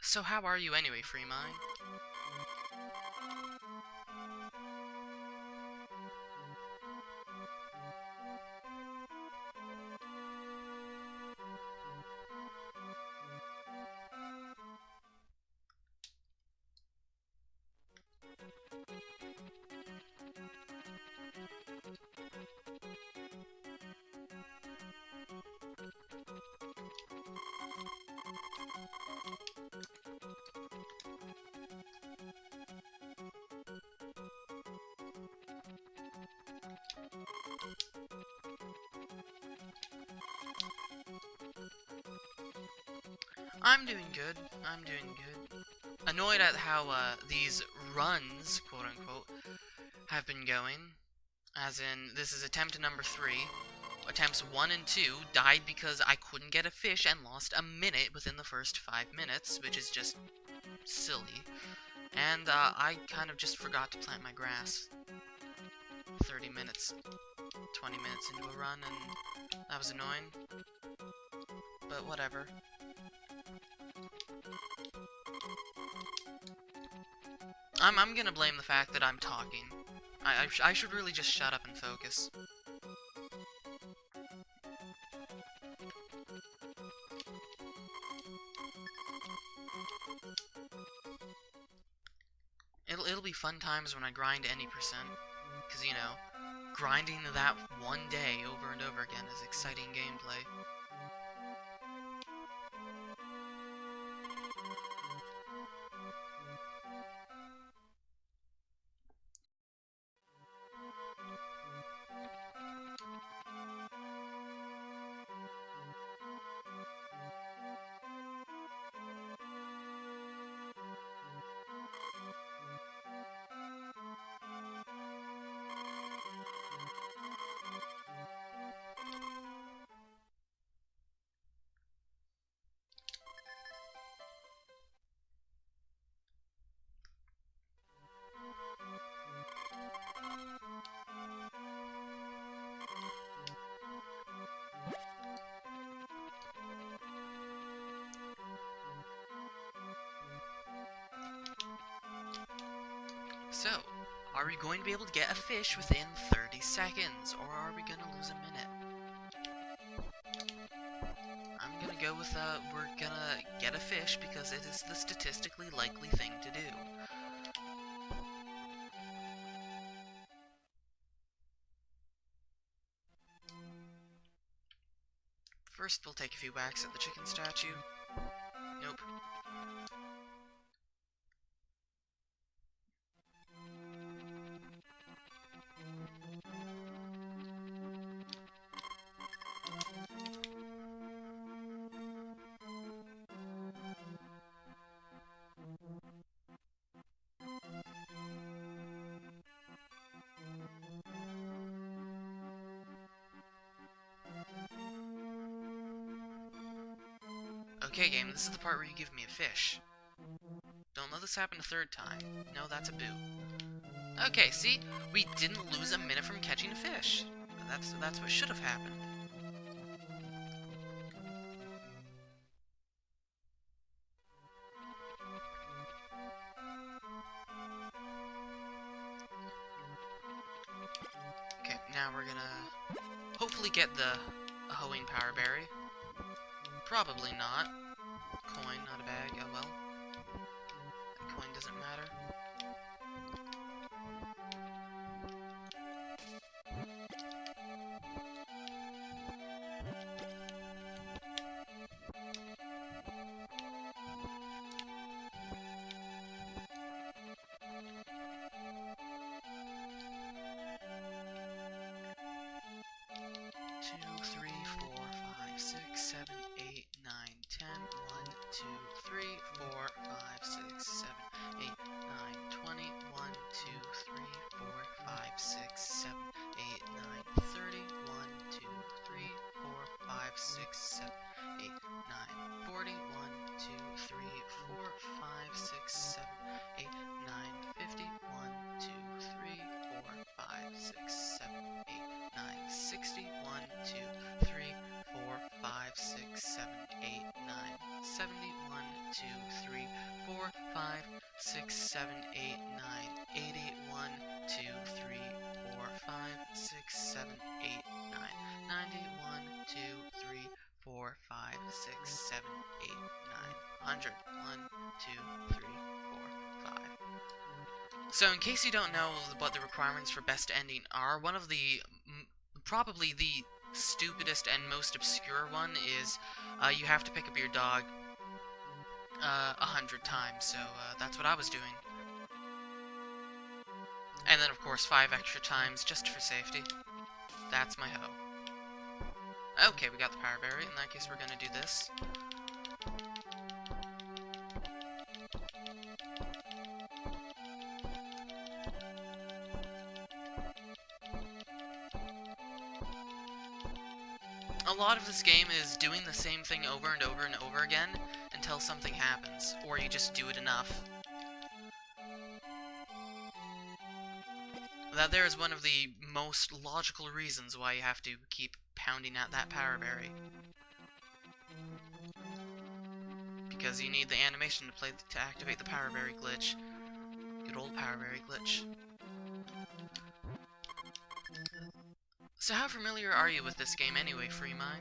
So how are you anyway, Free Mind? I'm doing good. I'm doing good. Annoyed at how these runs, quote unquote, have been going. As in, this is attempt number 3. Attempts 1 and 2 died because I couldn't get a fish and lost a minute within the first 5 minutes, which is just silly. And I kind of just forgot to plant my grass. 30 minutes, 20 minutes into a run, and that was annoying. But whatever. I'm gonna blame the fact that I'm talking. I should really just shut up and focus. It'll be fun times when I grind any percent. Because, you know, grinding that one day over and over again is exciting gameplay. So, are we going to be able to get a fish within 30 seconds, or are we going to lose a minute? I'm going to go with, we're going to get a fish because it is the statistically likely thing to do. First, we'll take a few whacks at the chicken statue. Nope. Okay, game, this is the part where you give me a fish. Don't let this happen a third time. No, that's a boo. Okay, see? We didn't lose a minute from catching a fish. That's what should have happened. Okay, now we're gonna hopefully get the hoeing power berry. Probably not. Coin, not a bag. Oh well. That coin doesn't matter. Two, three, four, five, six, seven, 8, 9, 10. 1, 2, 3, 4, 5, 6, 7, 8, 9, 20. 1, 2, 3, 4, 5, 6, 7, 8, 9, 30. 1, 2, 3, 4, 5, 6, 7, 8, 9, 40. 1, 2, 3, 4, 5, 6, 7, 8, 9, 50. 1, 2, 3, 4, 5, 6, 7, 8, 9, 60. 1, 2, 3, 4, 5, 6, 7, 8, 9, 70. 1, 2, 3, 4, 5, 6, 7, 8, 9, 80, 1, 2, 3, 4, 5, 6, 7, 8, 9, 90, 1, 2, 3, 4, 5, 6, 7, 8, 9, 100, 1, 2, 3, 4, 5. So in case you don't know what the requirements for best ending are, one of the, probably the stupidest and most obscure one is you have to pick up your dog 100 times, so that's what I was doing. And then of course 5 extra times just for safety. That's my hoe. Okay, we got the power berry. In that case we're gonna do this. A lot of this game is doing the same thing over and over and over again until something happens, or you just do it enough. That there is one of the most logical reasons why you have to keep pounding at that power berry. Because you need the animation to activate the power berry glitch. Good old power berry glitch. So how familiar are you with this game anyway, Freemine?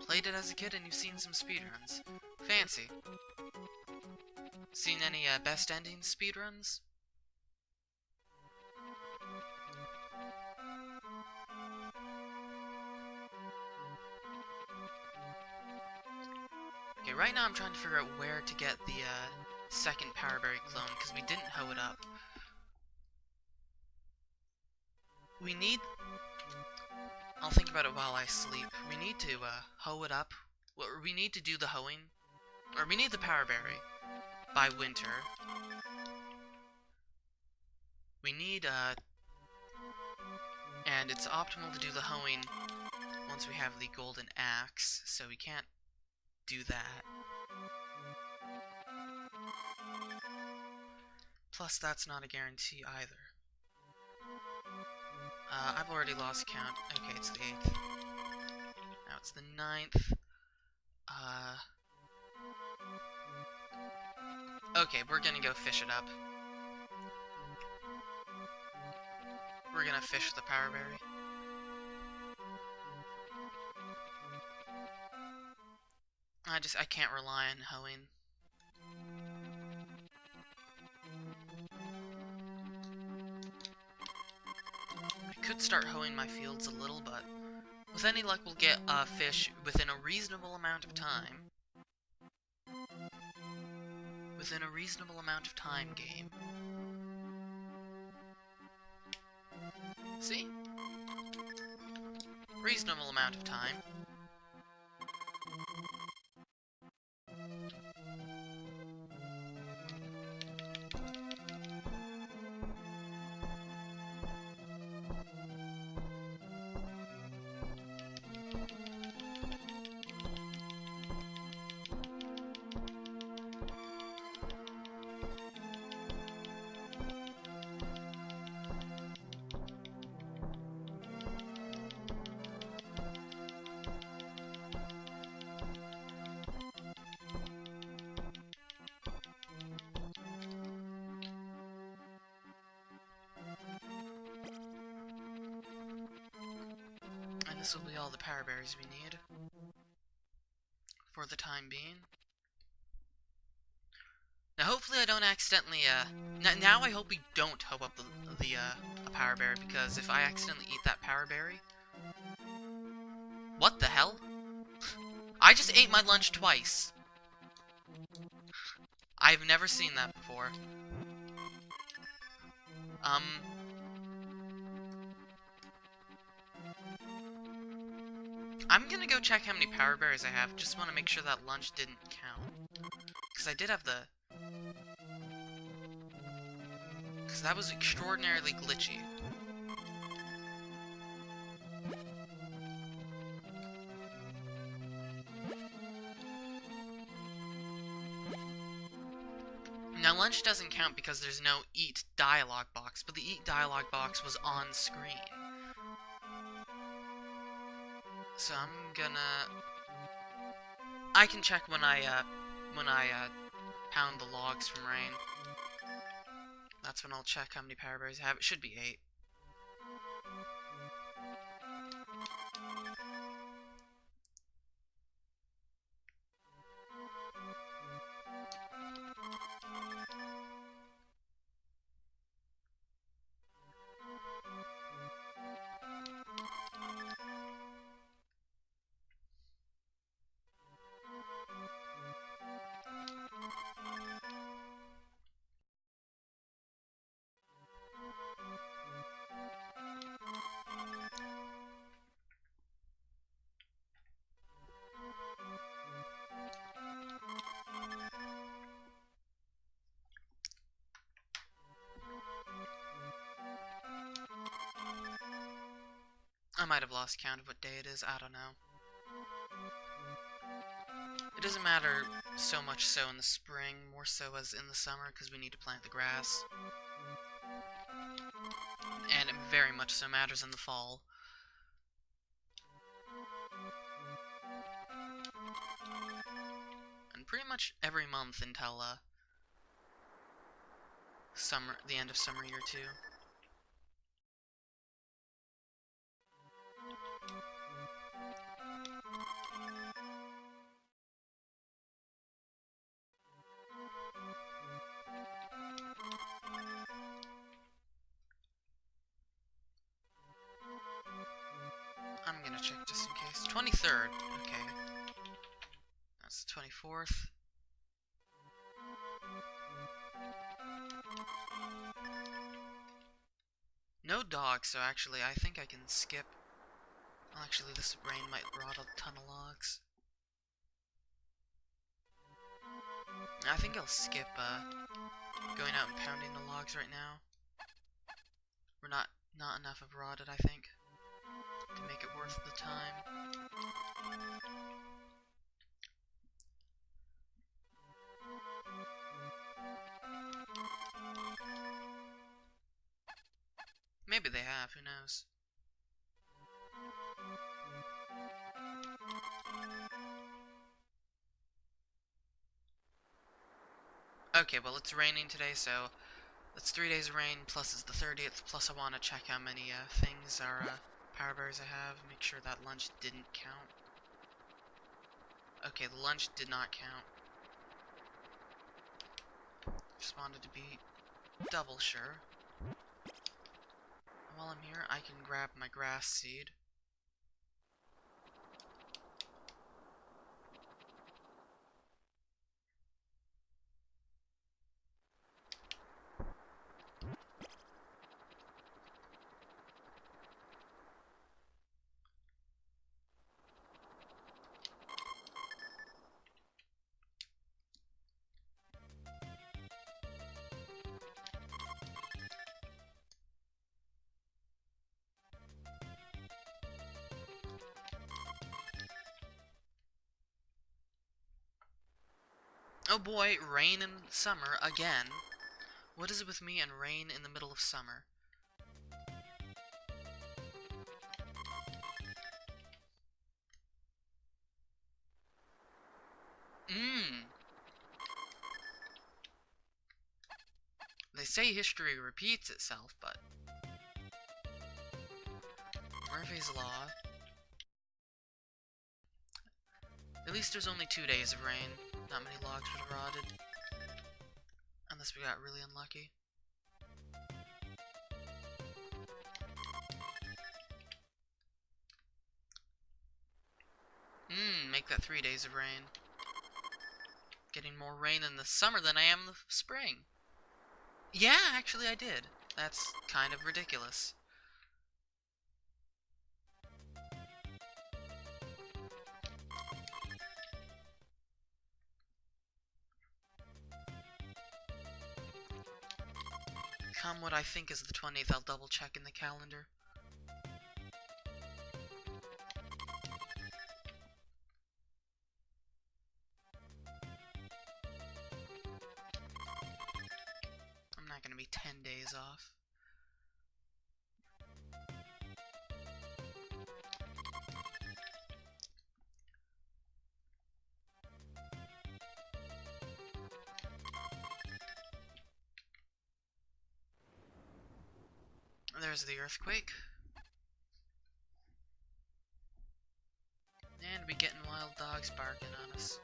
Played it as a kid and you've seen some speedruns. Fancy. Seen any best ending speedruns? Okay, right now I'm trying to figure out where to get the second power berry clone, because we didn't hoe it up. We need... I'll think about it while I sleep. We need to hoe it up. Well, we need to do the hoeing. Or we need the power berry by winter. We need, and it's optimal to do the hoeing once we have the golden axe, so we can't do that. Plus, that's not a guarantee either. I've already lost count. Okay, it's the 8th. Now it's the 9th. Okay, we're gonna go fish it up. We're gonna fish the power berry. I can't rely on hoeing. I could start hoeing my fields a little, but with any luck we'll get a fish within a reasonable amount of time. Within a reasonable amount of time, game. See? Reasonable amount of time. This will be all the power berries we need for the time being. Now, hopefully I don't accidentally, now I hope we don't hope up a power berry, because if I accidentally eat that power berry... What the hell? I just ate my lunch twice. I've never seen that before. I'm gonna go check how many power berries I have. Just want to make sure that lunch didn't count. Because I did have the... Because that was extraordinarily glitchy. Now, lunch doesn't count because there's no eat dialogue box, but the eat dialogue box was on screen. So I'm gonna... I can check when I pound the logs from rain. That's when I'll check how many power berries I have. It should be 8. I might have lost count of what day it is, I don't know. It doesn't matter so much so in the spring, more so as in the summer, because we need to plant the grass. And it very much so matters in the fall. And pretty much every month until, summer, the end of summer year 2. I'm gonna check just in case. 23rd, okay. That's the 24th. No dogs, so actually I think I can skip. Well, actually this rain might rot a ton of logs. I think I'll skip, going out and pounding the logs right now. We're not enough have rotted, I think, to make it worth the time. Maybe they have, who knows. Okay, well it's raining today, so that's 3 days of rain, plus it's the 30th, plus I want to check how many things are power berries I have, make sure that lunch didn't count. Okay, the lunch did not count. Just wanted to be double sure. While I'm here, I can grab my grass seed. Oh boy, rain in summer again. What is it with me and rain in the middle of summer? They say history repeats itself, but... Murphy's Law. At least there's only 2 days of rain. Not many logs would have rotted. unless we got really unlucky. Make that 3 days of rain. Getting more rain in the summer than I am in the spring. Yeah, actually I did. That's kind of ridiculous. Come what I think is the 20th, I'll double check in the calendar. I'm not gonna be 10 days off. There's the earthquake. And we getting wild dogs barking on us.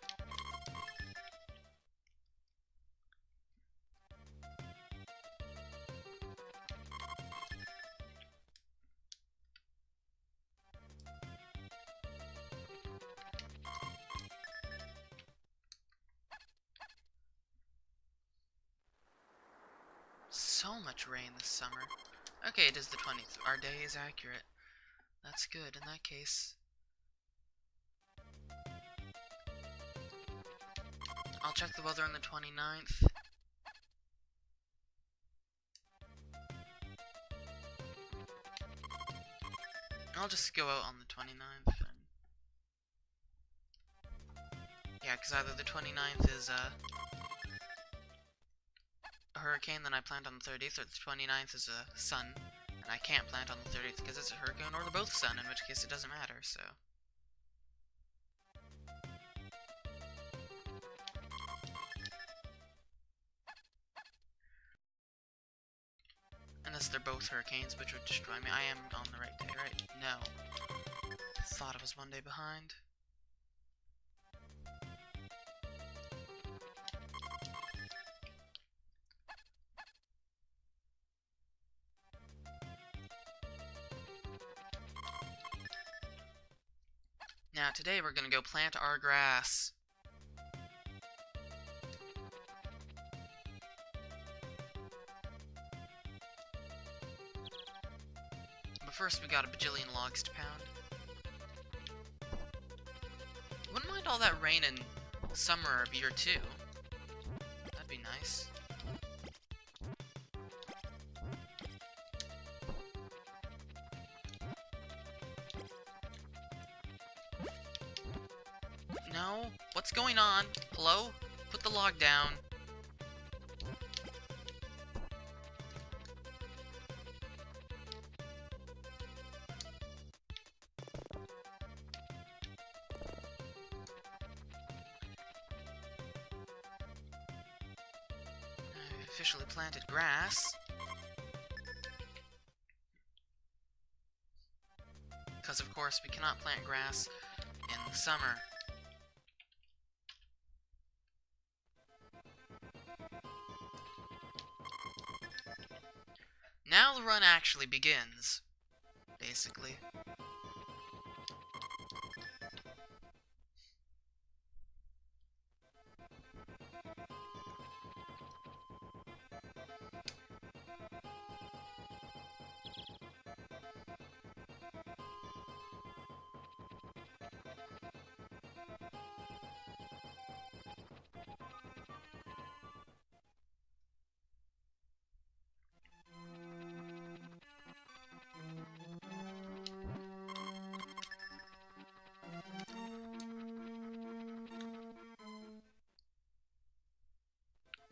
So much rain this summer. Okay, it is the 20th. Our day is accurate. That's good in that case. I'll check the weather on the 29th. I'll just go out on the 29th. Yeah, because either the 29th is a hurricane, then I plant on the 30th, or the 29th is a sun, and I can't plant on the 30th because it's a hurricane, or they're both sun, in which case it doesn't matter, so. Unless they're both hurricanes, which would destroy me. I am on the right day, right? No. Thought I was 1 day behind. Now today we're gonna go plant our grass. But first we got a bajillion logs to pound. Wouldn't mind all that rain in summer of year 2. That'd be nice. No? What's going on? Hello? Put the log down. I officially planted grass. Because of course we cannot plant grass in the summer. Now the run actually begins, basically.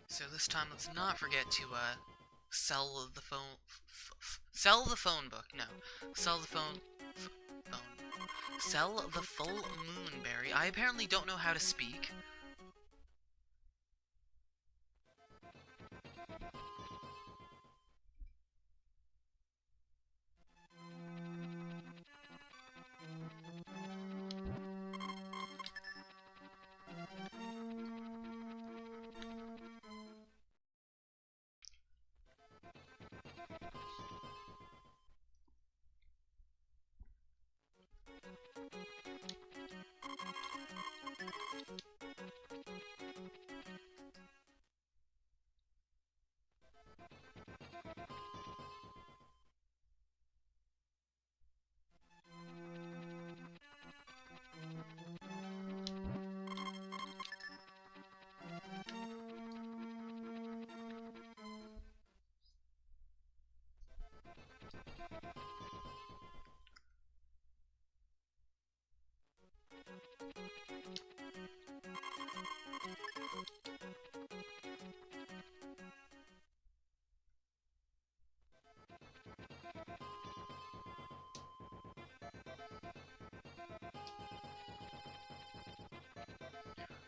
So this time, let's not forget to sell the phone. Sell the phone book. No, sell the phone. Sell the full moon berry. I apparently don't know how to speak.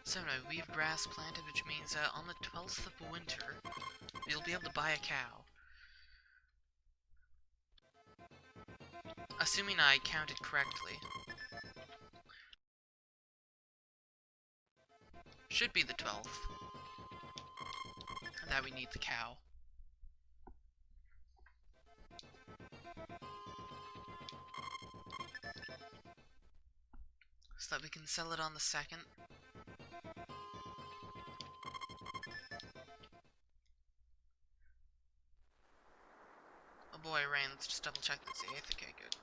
So anyway, we have grass planted, which means on the 12th of winter, you'll be able to buy a cow. Assuming I counted correctly. Should be the 12th. That we need the cow. So that we can sell it on the 2nd. Oh boy, rain. Let's just double check that's the 8th. Okay, good.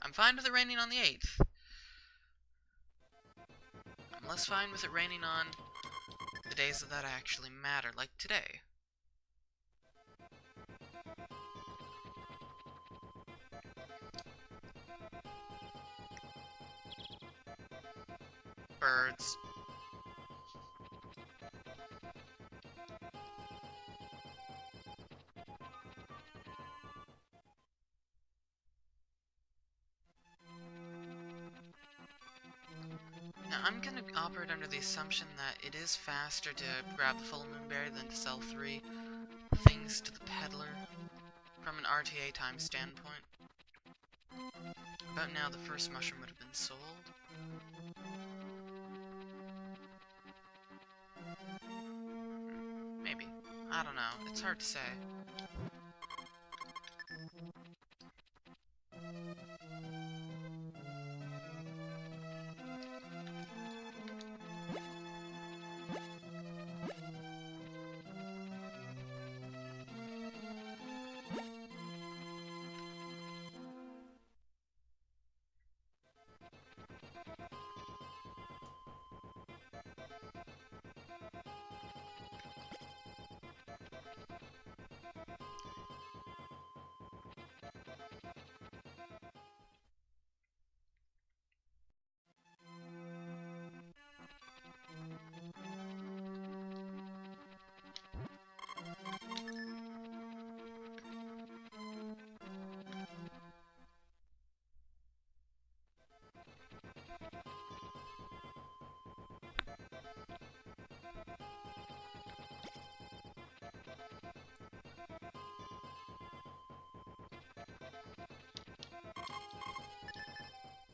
I'm fine with it raining on the 8th. I'm less fine with it raining on the days that actually matter, like today. Birds. Now, I'm gonna operate under the assumption that it is faster to grab the full moon berry than to sell 3 things to the peddler from an RTA time standpoint. About now, the first mushroom would have been sold. Maybe. I don't know. It's hard to say.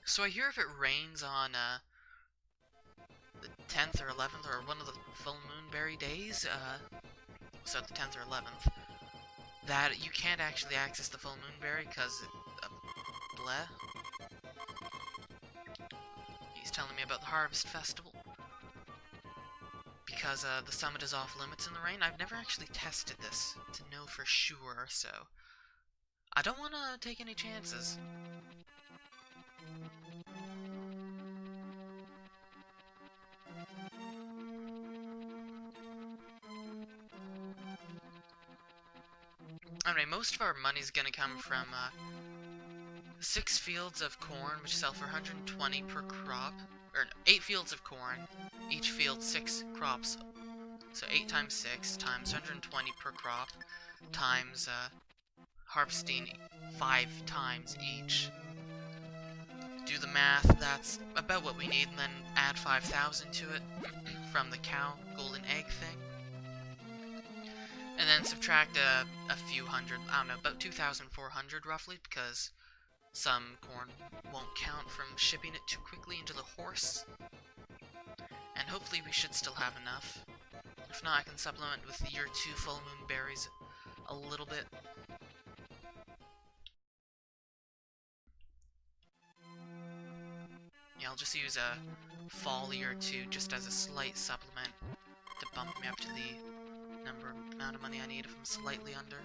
So I hear if it rains on the 10th or 11th or one of the full moonberry days, so the 10th or 11th, that you can't actually access the full moonberry because bleh. He's telling me about the Harvest Festival. Because the summit is off limits in the rain. I've never actually tested this to know for sure, so I don't want to take any chances. Anyway, most of our money's gonna come from 6 fields of corn, which sell for 120 per crop. Or no, 8 fields of corn, each field 6 crops. So 8 times 6 times 120 per crop, times harvesting 5 times each. Do the math, that's about what we need, and then add 5,000 to it from the cow golden egg thing. And then subtract a few hundred, I don't know, about 2,400 roughly, because some corn won't count from shipping it too quickly into the horse. And hopefully we should still have enough. If not, I can supplement with the year 2 full moon berries a little bit. Yeah, I'll just use a fall year 2 just as a slight supplement to bump me up to the amount of money I need if I'm slightly under.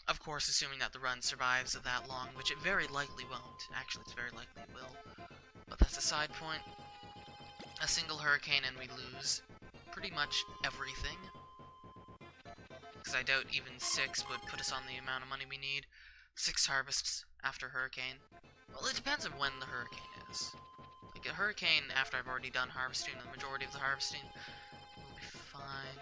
Of course, assuming that the run survives that long, which it very likely won't. Actually, it's very likely it will. But that's a side point. A single hurricane and we lose pretty much everything. Because I doubt even 6 would put us on the amount of money we need. 6 harvests after hurricane. Well, it depends on when the hurricane is. Like a hurricane after I've already done harvesting, the majority of the harvesting will be fine.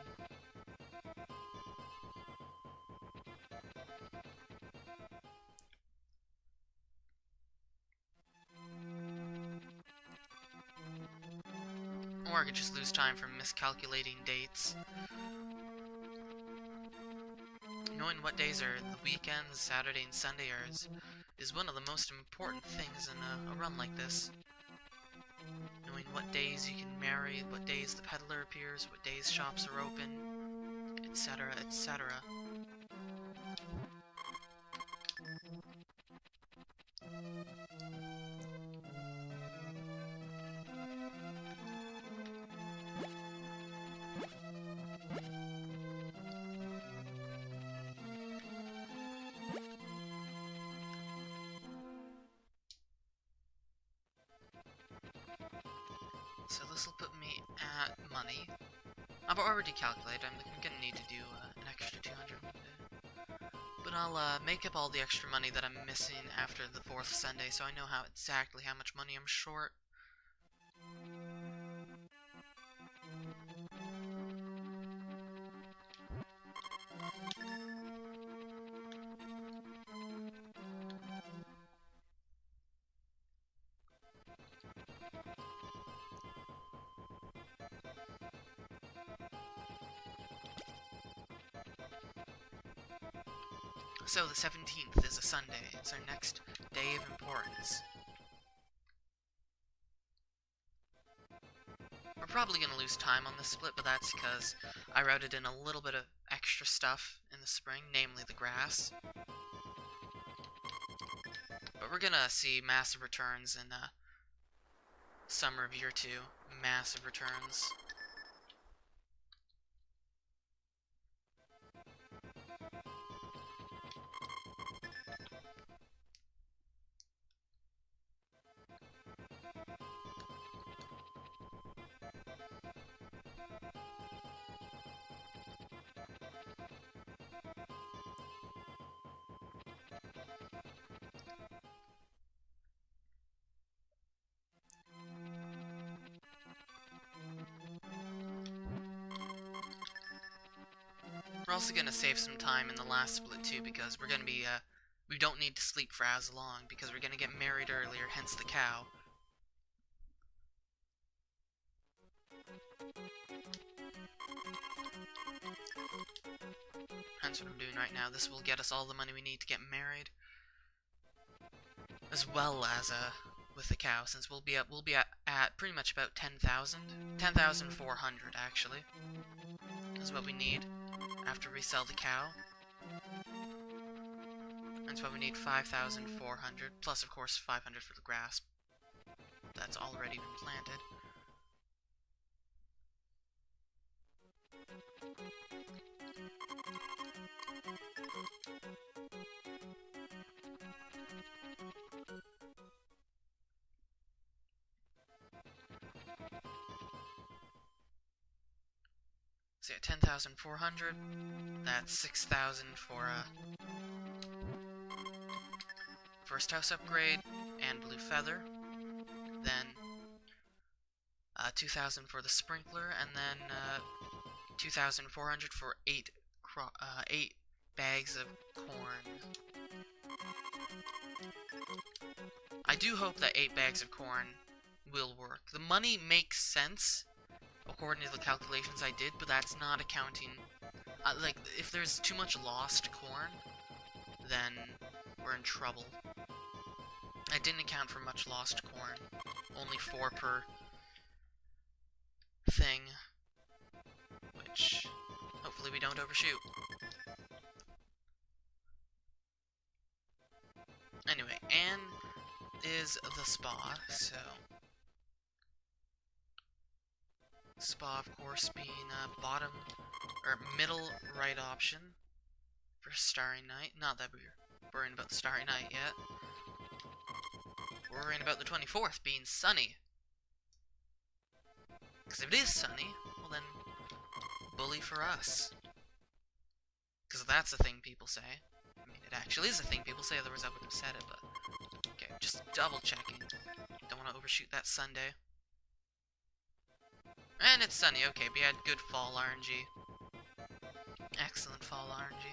or I could just lose time from miscalculating dates. Knowing what days are the weekends, Saturday and Sunday is one of the most important things in a run like this. Knowing what days you can marry, what days the peddler appears, what days shops are open, etc., etc. So this will put me at money. I've already calculated, I'm gonna need to do an extra 200 one day. But I'll make up all the extra money that I'm missing after the 4th Sunday, so I know exactly how much money I'm short. So the 17th is a Sunday. It's our next day of importance. We're probably going to lose time on this split, but that's because I routed in a little bit of extra stuff in the spring, namely the grass. But we're going to see massive returns in summer of year 2. Massive returns. We're also going to save some time in the last split too, because we're going to be, we don't need to sleep for as long, because we're going to get married earlier, hence the cow. Hence what I'm doing right now. This will get us all the money we need to get married. As well as, with the cow, since we'll be at pretty much about 10,000. 10,400, actually, is what we need after we sell the cow. That's why we need 5,400, plus of course 500 for the grass. That's already been planted. So yeah, 10,400. That's 6,000 for first house upgrade and blue feather. Then 2,000 for the sprinkler, and then 2,400 for 8 bags of corn. I do hope that 8 bags of corn will work. The money makes sense according to the calculations I did, but that's not accounting. Like, if there's too much lost corn, then we're in trouble. I didn't account for much lost corn. Only 4 per thing, which hopefully we don't overshoot. Anyway, Anne is the spa, so spa, of course, being bottom or middle right option for Starry Night. Not that we're worrying about the Starry Night yet. We're worrying about the 24th being sunny. Because if it is sunny, well then, bully for us. Because that's a thing people say. I mean, it actually is a thing people say, otherwise I wouldn't have said it, but okay, just double checking. Don't want to overshoot that Sunday. And it's sunny, okay, we had good fall RNG. Excellent fall RNG.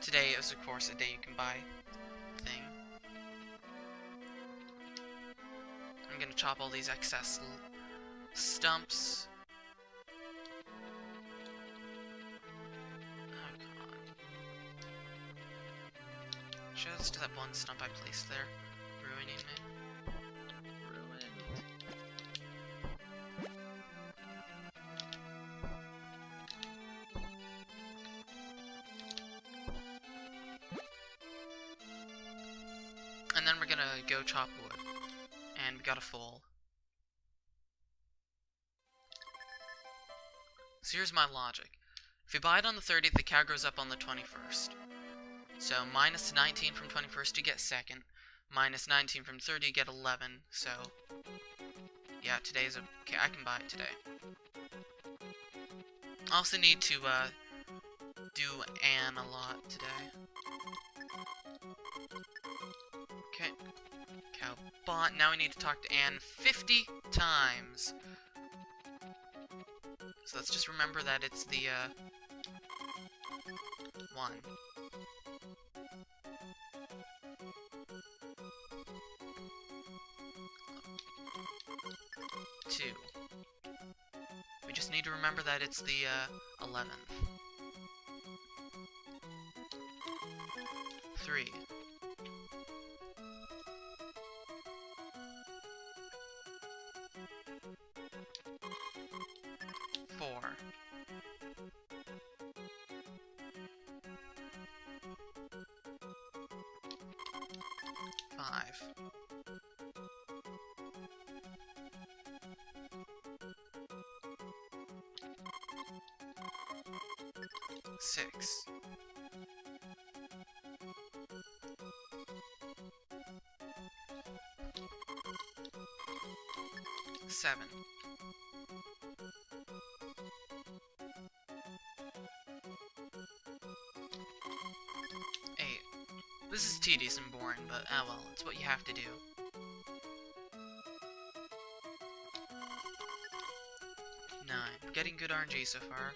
Today is, of course, a day you can buy thing. I'm gonna chop all these excess stumps. Oh, God. Just that one stump I placed there, ruining me. Ruined. And then we're gonna go chop wood. And we got a full. So here's my logic. If you buy it on the 30th, the cow grows up on the 21st. So minus 19 from 21st, you get second. Minus 19 from 30, you get 11. So, yeah, today's okay, I can buy it today. I also need to, do Anne a lot today. Okay. Cow bought. Now we need to talk to Anne 50 times. So let's just remember that it's the, 1. 2. We just need to remember that it's the, 11th. 3. 4. 5. 6. 7. 8. This is tedious and boring, but ah well, it's what you have to do. 9. We're getting good RNG so far.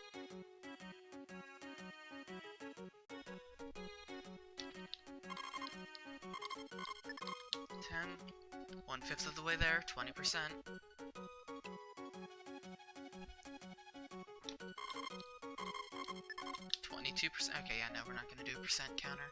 10. 1/5 of the way there, 20%. 22%. Okay, yeah, no, we're not gonna do a percent counter.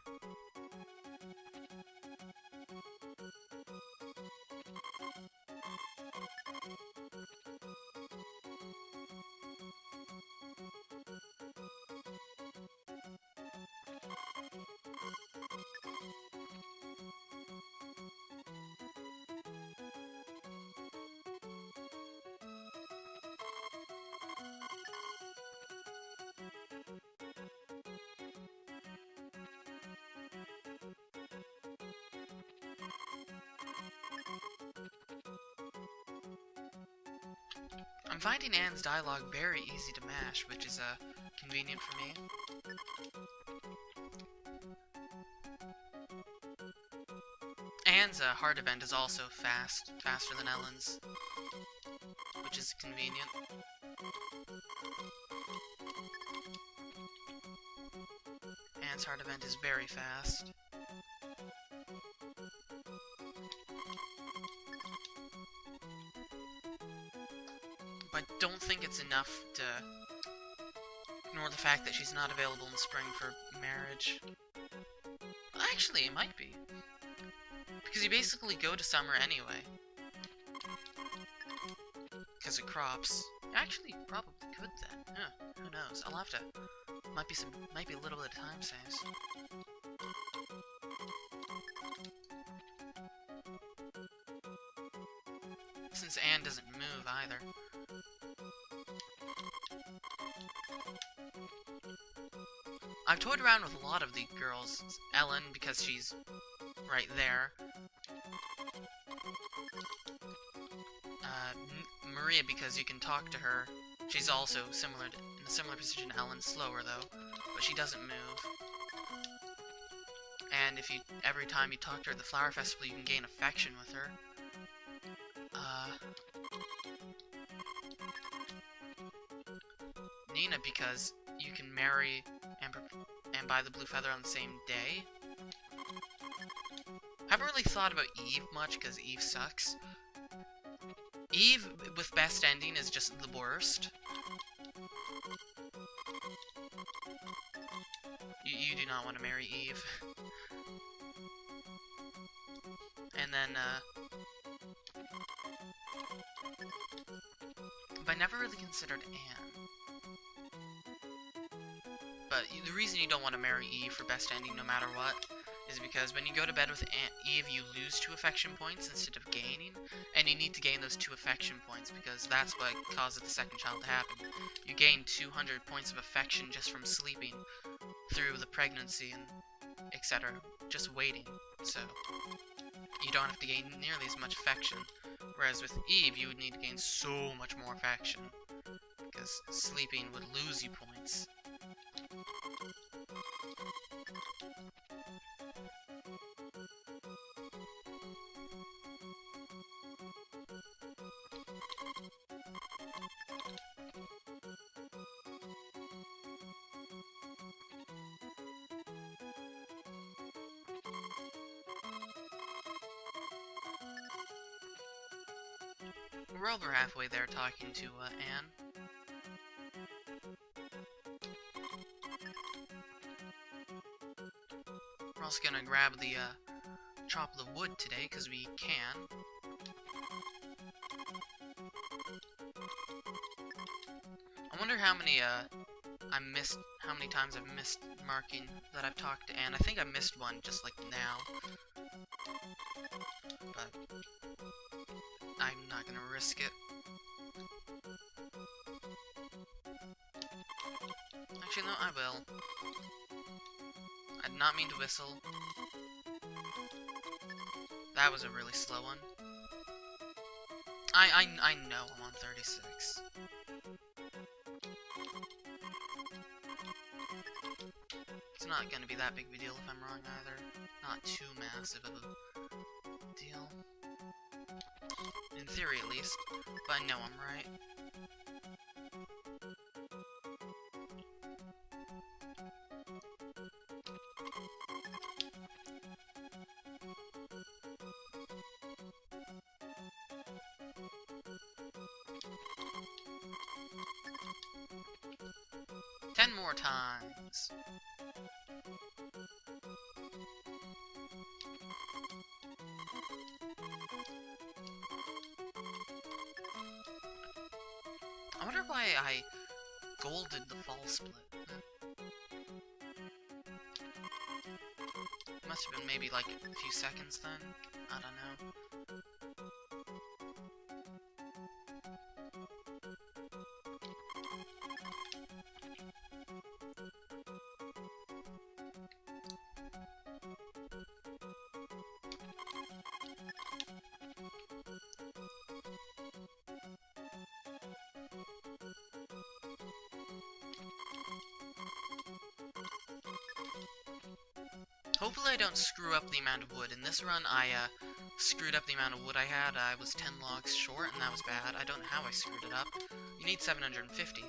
I'm finding Anne's dialogue very easy to mash, which is convenient for me. Anne's heart event is also faster than Ellen's, which is convenient. Anne's heart event is very fast. I don't think it's enough to ignore the fact that she's not available in spring for marriage. Actually, it might be. Because you basically go to summer anyway. Because of crops. Actually, probably could then. Huh, who knows? I'll have to... Might be a little bit of time saves. Since Anne doesn't move either. I've toyed around with a lot of the girls. Ellen, because she's right there. Maria, because you can talk to her. She's also in a similar position to Ellen, slower though, but she doesn't move. And if every time you talk to her at the Flower Festival, you can gain affection with her. Nina, because you can marry and and buy the blue feather on the same day. Haven't really thought about Eve much, because Eve sucks. Eve with best ending is just the worst. You do not want to marry Eve. And then, but I never really considered Anne. But the reason you don't want to marry Eve for best ending no matter what is because when you go to bed with Eve, you lose 2 affection points instead of gaining, and you need to gain those 2 affection points because that's what causes the second child to happen. You gain 200 points of affection just from sleeping through the pregnancy and etc. Just waiting, so you don't have to gain nearly as much affection. Whereas with Eve, you would need to gain so much more affection because sleeping would lose you points. We're over halfway there talking to Anne. We're also gonna grab the chop the wood today because we can. I wonder how many how many times I've missed marking that I've talked to Anne. I think I missed one just like now. But I'm not gonna risk it. Actually, no, I will. I did not mean to whistle. That was a really slow one. I know I'm on 36. It's not gonna be that big of a deal if I'm wrong either. Not too massive of a deal. In theory, at least. But I know I'm right. Ten more times. I wonder why I golded the fall split. Must have been maybe like a few seconds then. I don't know. 'Hopefully I don't screw up the amount of wood. In this run, I screwed up the amount of wood I had. I was 10 logs short, and that was bad. I don't know how I screwed it up. You need 750.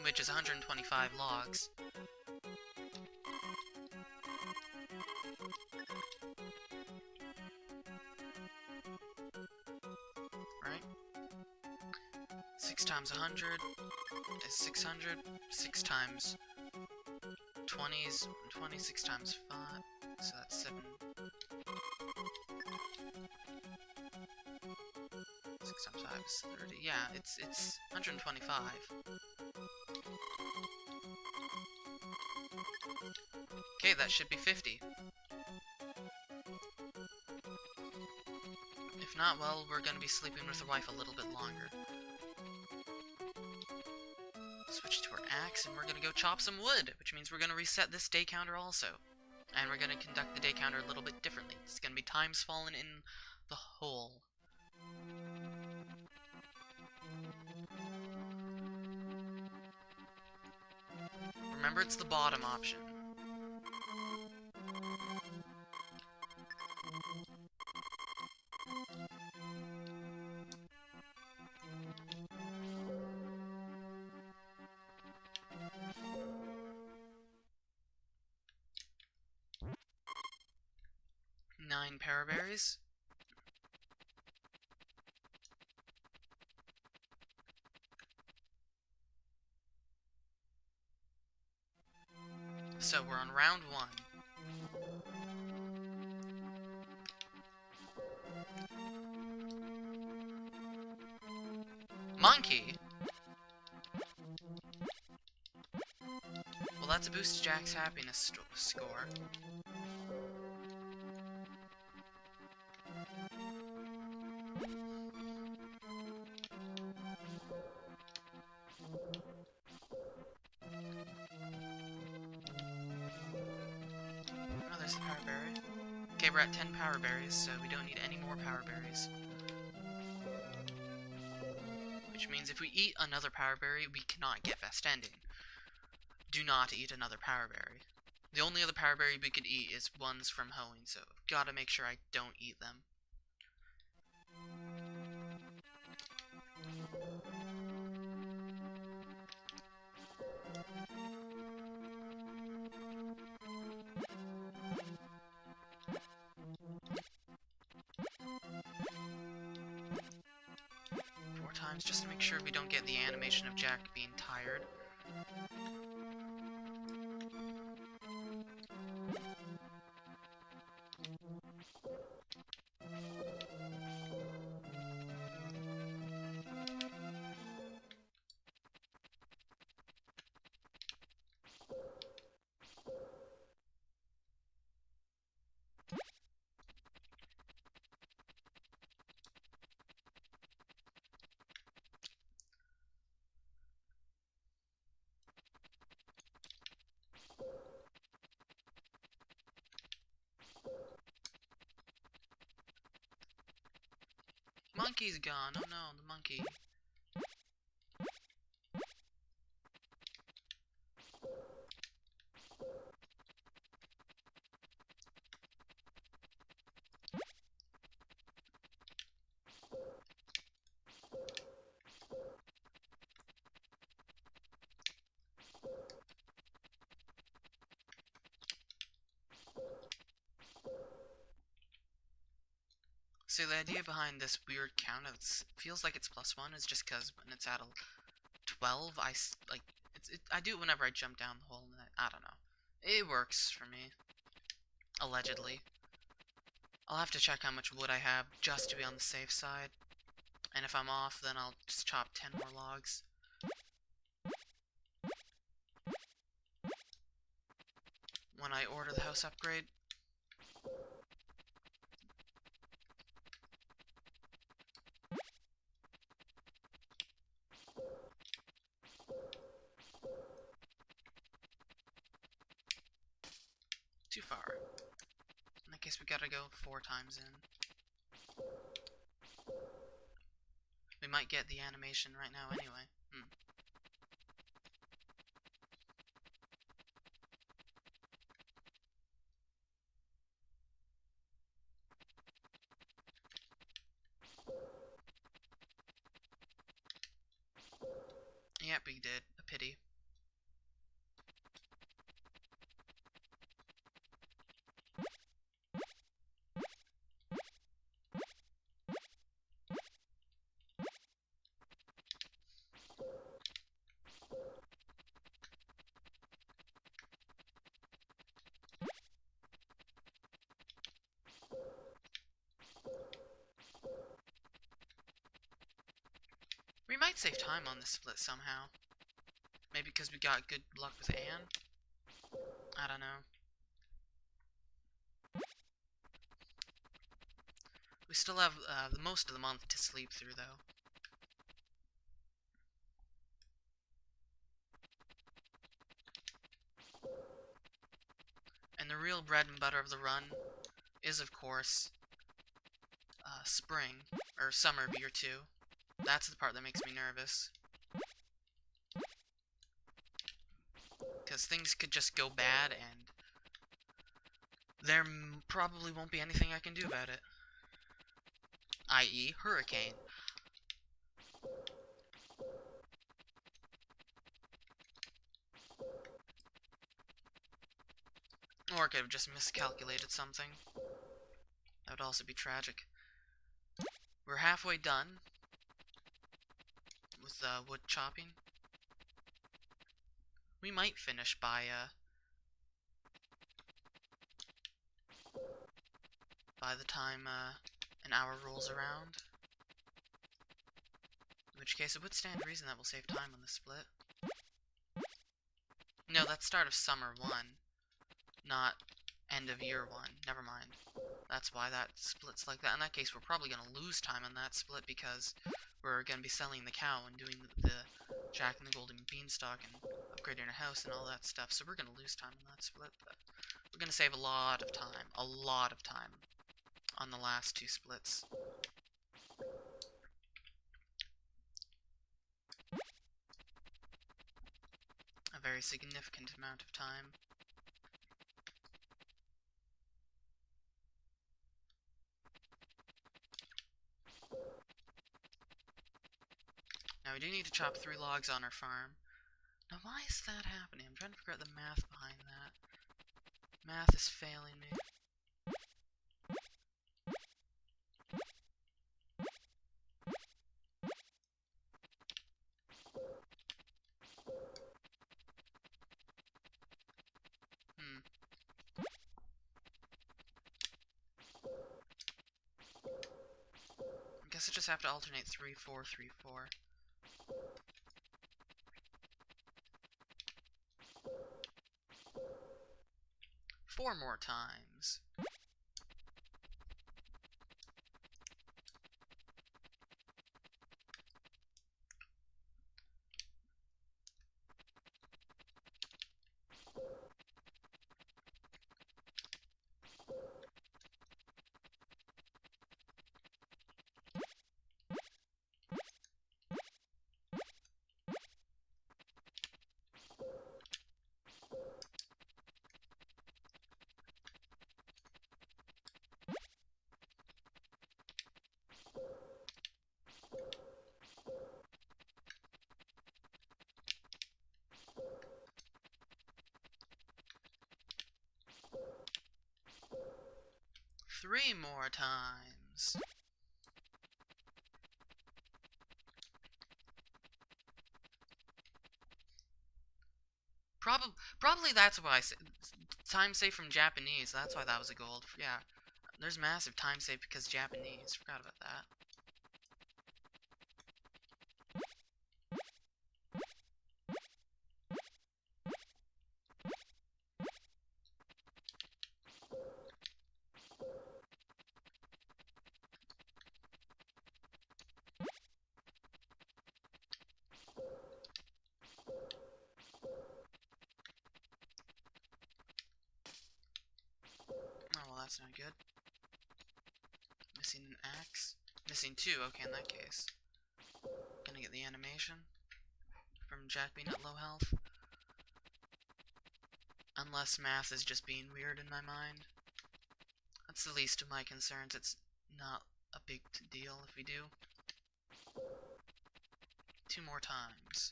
Which is 125 logs. Right? 6 times 100 is 600. 6 times 20 is 26 times 5, so that's 7. 6 times 5 is 30. Yeah, it's 125. Okay, that should be 50. If not, well, we're gonna be sleeping with the wife a little bit longer. Switch to our axe, and we're gonna go chop some wood, which means we're gonna reset this day counter also. And we're gonna conduct the day counter a little bit differently. It's gonna be times fallen in the hole. Remember, it's the bottom option. 9 paraberries. So we're on round 1. Monkey! Well, that's a boost to Jack's happiness score. Oh, there's the power berry. Okay, we're at 10 power berries, so we don't need any more power berries. Which means if we eat another power berry, we cannot get best ending. Do not eat another power berry. The only other power berry we could eat is ones from hoeing, so gotta make sure I don't eat them. Four times just to make sure we don't get the animation of Jack being tired. Monkey's gone. Oh no, the monkey. So the idea behind this weird count, it feels like it's +1, is just because when it's at 12, I do it whenever I jump down the hole, and I don't know. It works for me. Allegedly. I'll have to check how much wood I have just to be on the safe side. And if I'm off, then I'll just chop 10 more logs. When I order the house upgrade. Too far. In that case, we gotta go 4 times in. We might get the animation right now anyway. Yep, we did. A pity. We might save time on this split somehow. Maybe because we got good luck with Anne? I don't know. We still have the most of the month to sleep through, though. And the real bread and butter of the run is, of course, spring, or summer beer 2. That's the part that makes me nervous. Because things could just go bad, and there probably won't be anything I can do about it. I.e., hurricane. Or I could have just miscalculated something. That would also be tragic. We're halfway done with wood chopping. We might finish by the time an hour rolls around. In which case, it would stand to reason that we'll save time on this split. No, that's start of summer 1, not end of year 1. Never mind. That's why that split's like that. In that case, we're probably going to lose time on that split because we're going to be selling the cow and doing the Jack and the Golden Beanstalk and upgrading our house and all that stuff. So we're going to lose time on that split, but we're going to save a lot of time on the last 2 splits. A very significant amount of time. Now we do need to chop 3 logs on our farm. Now why is that happening? I'm trying to figure out the math behind that. Math is failing me. I guess I just have to alternate 3, 4, 3, 4. Four more times. Three more times. Probably that's why time save from Japanese. That's why that was a gold. Yeah, there's massive time save because Japanese. Forgot about that. Oh, well, that's not good. Missing an axe. Missing 2, okay, in that case. Gonna get the animation from Jack being at low health. Unless math is just being weird in my mind. That's the least of my concerns. It's not a big deal if we do. 2 more times.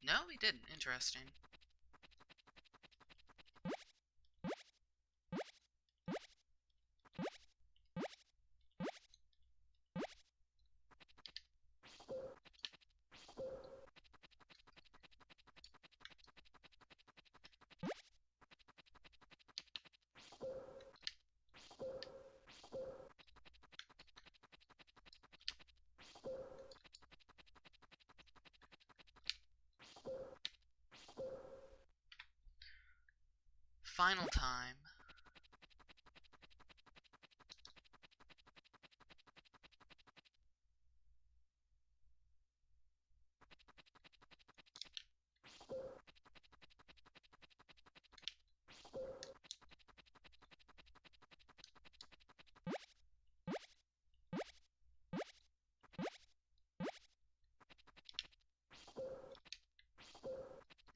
No, we didn't. Interesting. Final time.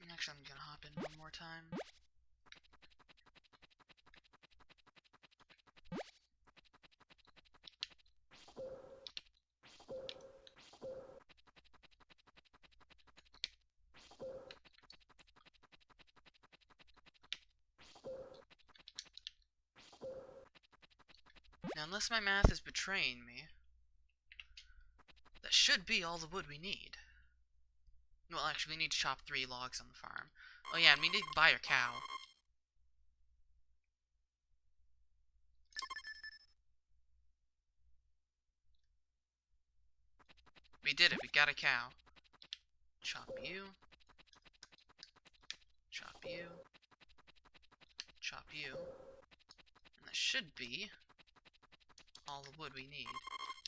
Actually, I'm gonna hop in one more time. unless my math is betraying me, that should be all the wood we need. Well, actually, we need to chop 3 logs on the farm. Oh yeah, and we need to buy a cow. We did it, we got a cow. Chop you. Chop you. Chop you. And that should be all the wood we need.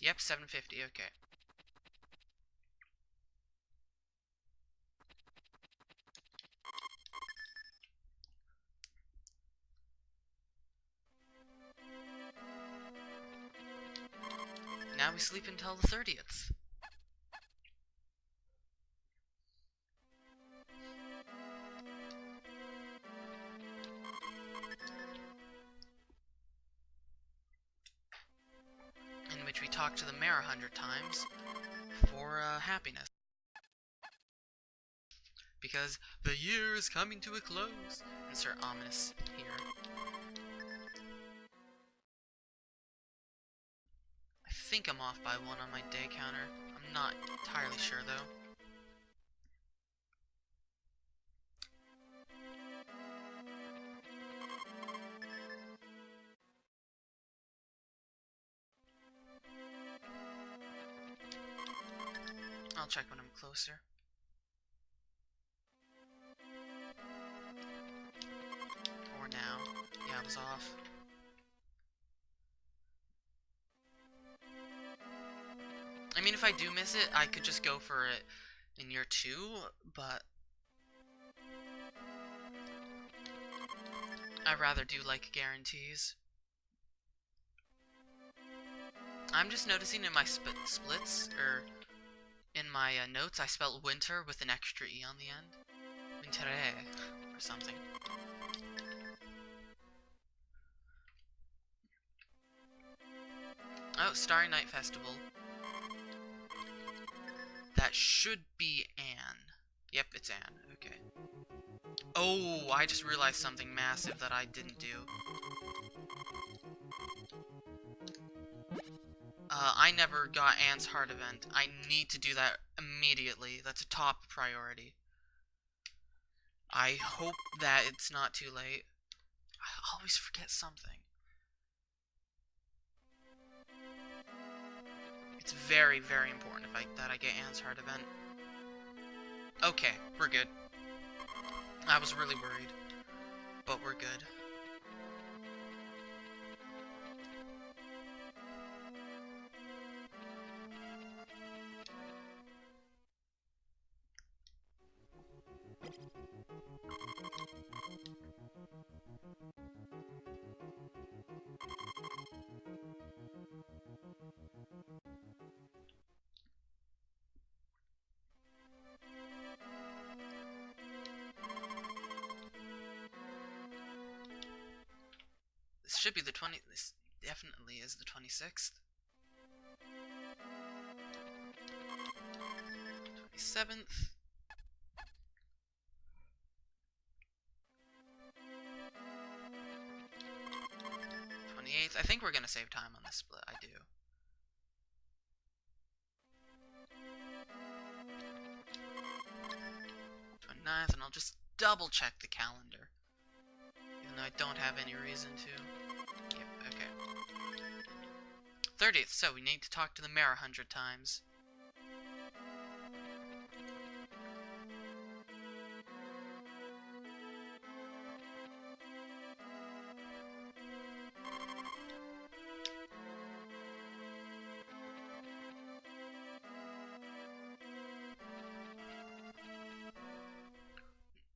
Yep, 750, okay. Now we sleep until the 30th. In which we talk to the mayor 100 times for happiness. Because the year is coming to a close. Insert ominous here. I think I'm off by 1 on my day counter. I'm not entirely sure though. I'll check when I'm closer. Or now. Yeah, I was off. I mean, if I do miss it, I could just go for it in year 2, but I'd rather do, like, guarantees. I'm just noticing in my splits, or in my notes, I spelled winter with an extra E on the end. Wintere, or something. Oh, Starry Night Festival. That should be Anne. Yep, it's Anne. Okay. Oh, I just realized something massive that I didn't do. I never got Anne's Heart event. I need to do that immediately. That's a top priority. I hope that it's not too late. I always forget something. It's very, very important that I get Anne's Heart event. Okay, we're good. I was really worried, but we're good. This should be the this definitely is the 26th. 27th. 28th. I think we're gonna save time on this split. I do. 29th, and I'll just double check the calendar. Even though I don't have any reason to. Yep, okay. 30th, so we need to talk to the mayor 100 times.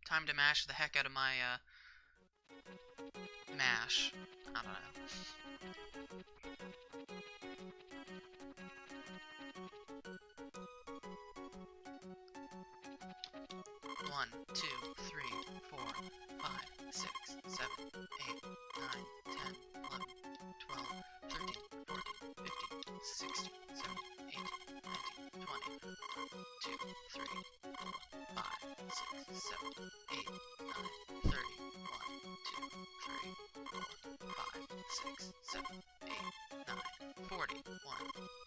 Time to mash the heck out of my, mash. I don't know. One, 2, 3, 4, 5, 6, 7, 8, 9, 10, 11, 12, 13, 14, 15, 16, 17, 18, 19, 20, 2, 3, 4, 5, 6, 7, 8, 9, 30, 1, 2, 3, 4, 5, 6, 7, 8, 9, 40. 1,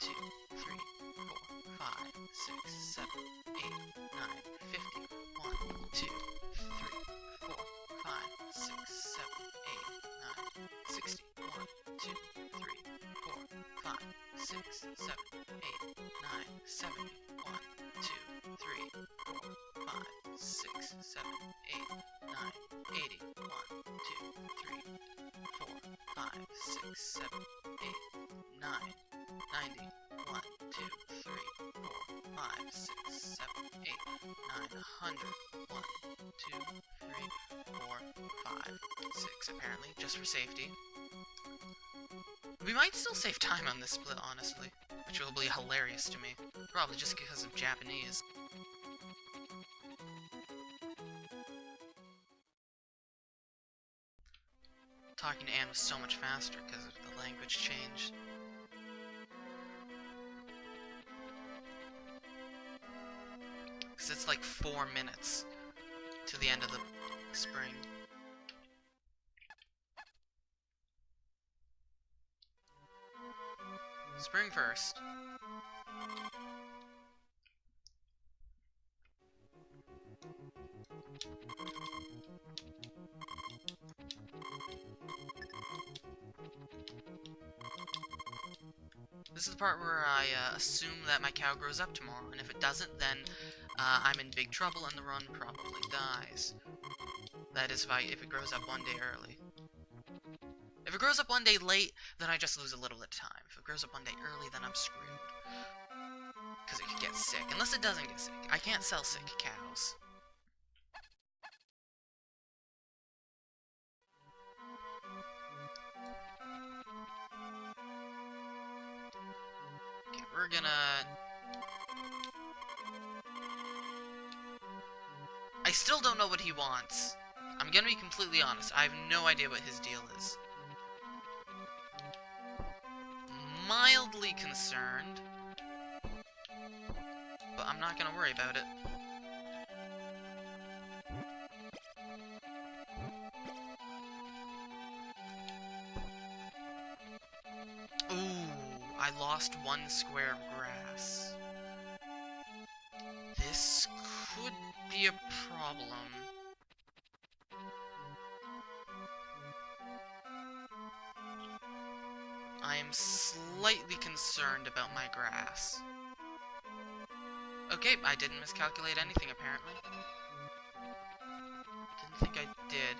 2, 3, 4, 5, 6, 7, 8, 9, 50. 1, 2, 3, 4, 5, 6, 7, 8, 9, 60. 1, 2, 3, 4, 5, 6, 7, 8, 9, 70. 1, 2, 3, 4, 5, 6, 7, 8, 9, 80. 1, 2, 3, 4, 5, 6, 7, 8, 9, 90. 1, 2, 3, 4, 5, 6, 7, 8, 9, 100. 1, 2, 3, 4, 5, 6, apparently, just for safety. We might still save time on this split, honestly, which will be hilarious to me. Probably just because of Japanese. Talking to Anne was so much faster because of the language change. Because it's like 4 minutes to the end of the spring. Spring first. This is the part where I assume that my cow grows up tomorrow, and if it doesn't, then I'm in big trouble and the run probably dies. That is if it grows up one day early. If it grows up one day late, then I just lose a little bit of time. If it grows up one day early, then I'm screwed. Because it could get sick. Unless it doesn't get sick. I can't sell sick cows. Okay, we're gonna... I still don't know what he wants. I'm gonna be completely honest. I have no idea what his deal is. Mildly concerned. But I'm not gonna worry about it. Ooh, I lost 1 square of grass. This could be a problem. I am slightly concerned about my grass. Okay, I didn't miscalculate anything, apparently. Didn't think I did.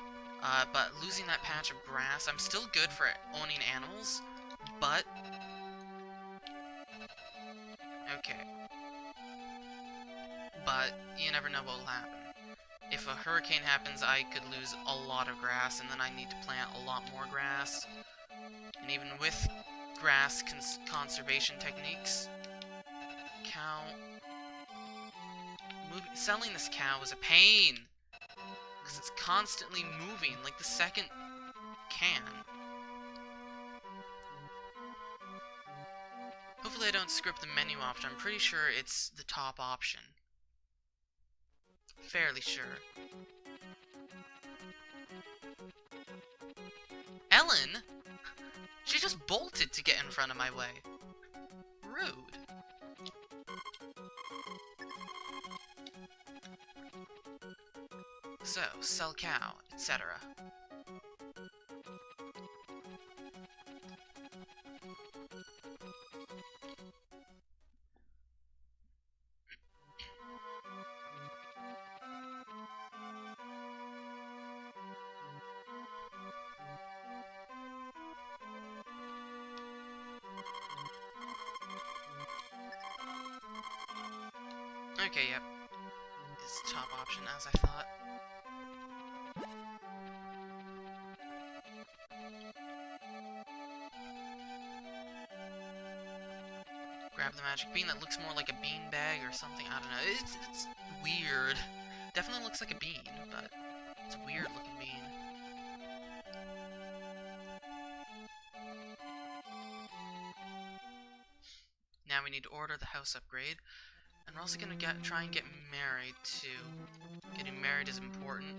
But losing that patch of grass, I'm still good for owning animals, but... Okay. But you never know what will happen. If a hurricane happens, I could lose a lot of grass, and then I need to plant a lot more grass. And even with grass conservation techniques, selling this cow is a pain, because it's constantly moving, like the second can. Hopefully I don't script the menu option. I'm pretty sure it's the top option. Fairly sure. Ellen? She just bolted to get in front of my way. Rude. So, sell cow, etc. Okay, yep. It's top option, as I thought. Grab the magic bean that looks more like a bean bag or something. I don't know. It's weird. Definitely looks like a bean, but it's a weird looking bean. Now we need to order the house upgrade. And we're also gonna try and get married, too. Getting married is important.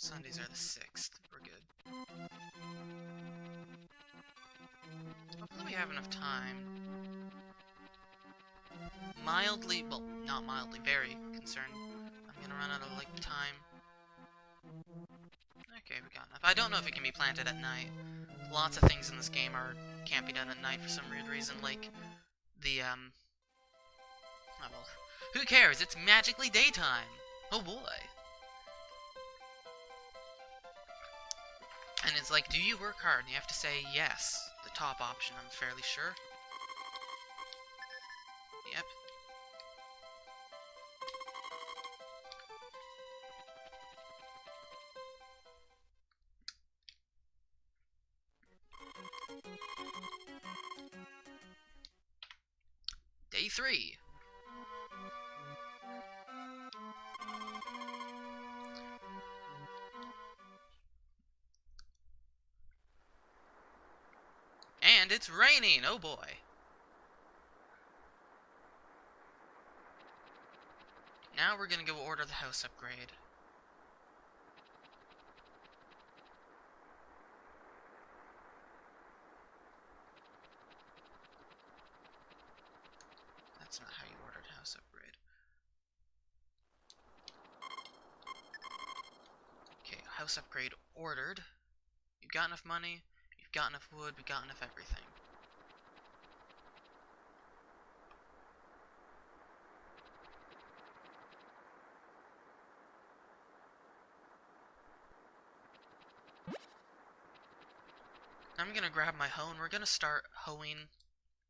Sundays are the 6th. We're good. Hopefully we have enough time. Mildly, well, not mildly, very concerned. I'm gonna run out of, like, time. Okay, we got enough. I don't know if it can be planted at night. Lots of things in this game can't be done at night for some weird reason, like the, oh well, who cares? It's magically daytime! Oh boy! And it's like, do you work hard? And you have to say yes. The top option, I'm fairly sure. Yep. Day 3. And it's raining! Oh boy. Now we're gonna go order the house upgrade. That's not how you ordered house upgrade. Okay, house upgrade ordered. You've got enough money, you've got enough wood, we've got enough everything. I'm gonna grab my hoe and we're gonna start hoeing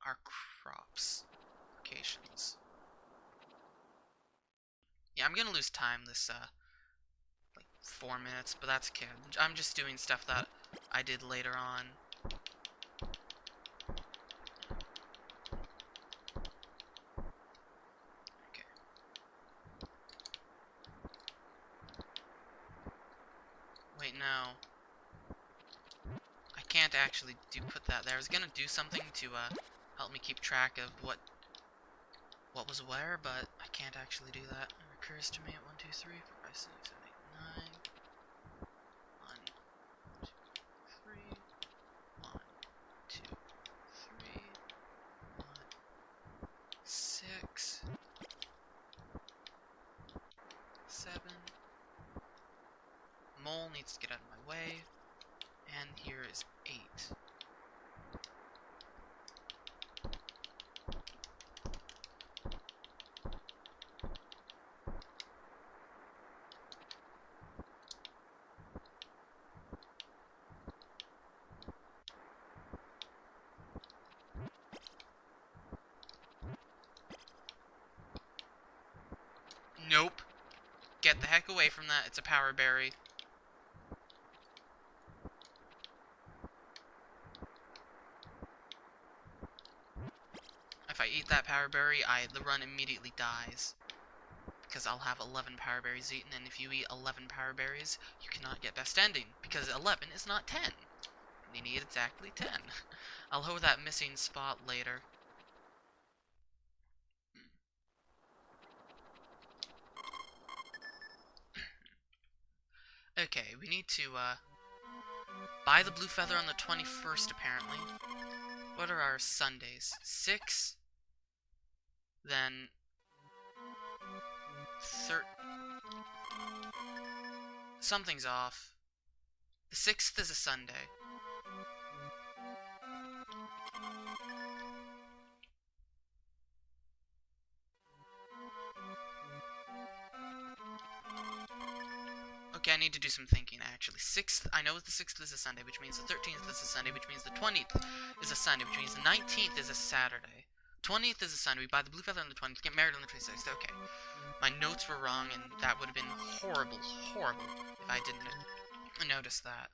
our crops. Locations. Yeah, I'm gonna lose time this, like 4 minutes, but that's okay. I'm just doing stuff that I did later on. Okay. Wait, no. I can't actually put that there. I was gonna do something to, help me keep track of what was where, but I can't actually do that. It occurs to me at 1, 2, 3, 4, 5, 6, 7, 8, 9. 1, 2, 3. 1, 2, 3. 1, 6. 7. Mole needs to get out of my way. And here is 8. Nope. Get the heck away from that. It's a power berry. If I eat that power berry, the run immediately dies. Because I'll have 11 power berries eaten, and if you eat 11 power berries, you cannot get best ending. Because 11 is not 10. You need exactly 10. I'll hoe that missing spot later. Okay, we need to, buy the blue feather on the 21st, apparently. What are our Sundays? 6? Then... Something's off. The 6th is a Sunday. Okay, I need to do some thinking, actually. 6th, I know the 6th is a Sunday, which means the 13th is a Sunday, which means the 20th is a Sunday, which means the 19th is a Saturday. 20th is a Sunday, we buy the blue feather on the 20th, get married on the 26th, okay. My notes were wrong, and that would have been horrible, horrible, if I didn't notice that.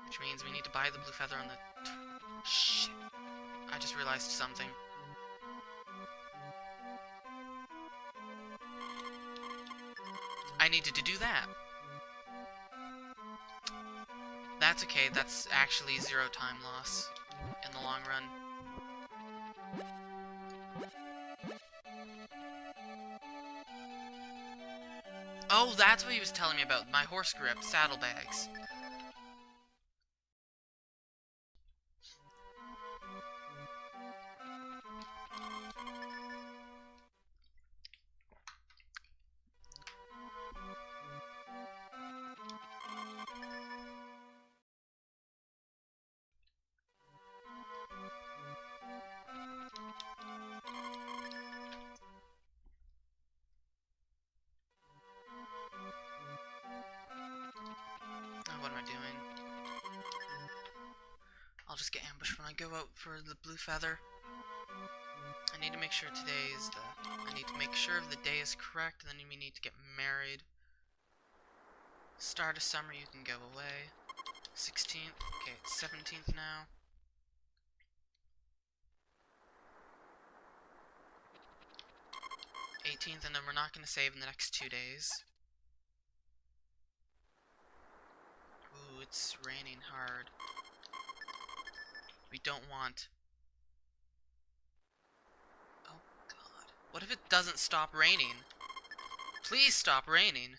Which means we need to buy the blue feather on the... Shit. I just realized something. I needed to do that. That's okay, that's actually 0 time loss in the long run. Oh, that's what he was telling me about. My horse grip, saddlebags. Oh, what am I doing? I'll just get ambushed when I go out for the blue feather. I need to make sure today is the... I need to make sure the day is correct, and then we need to get married. Start of summer, you can go away. 16th, okay, it's 17th now. 18th, and then we're not going to save in the next 2 days. Ooh, it's raining hard. We don't want... Oh, God. What if it doesn't stop raining? Please stop raining.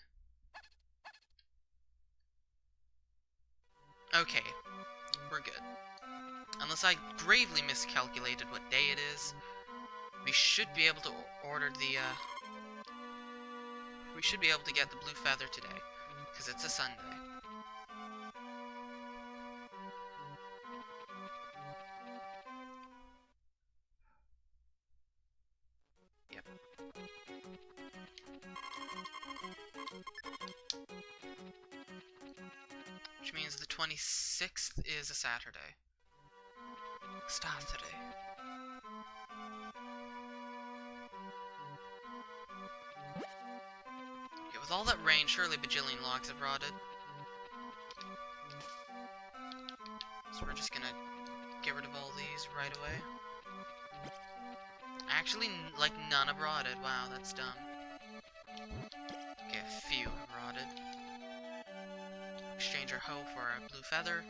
Okay, we're good. Unless I gravely miscalculated what day it is, we should be able to order the, we should be able to get the blue feather today, because it's a Sunday. Yep. Which means the 26th is a Saturday. Saturday. Okay, with all that rain, surely bajillion logs have rotted. So we're just gonna get rid of all these right away. Actually, like, none have rotted. Wow, that's dumb. Okay, a few have rotted. Exchange our hoe for our blue feather.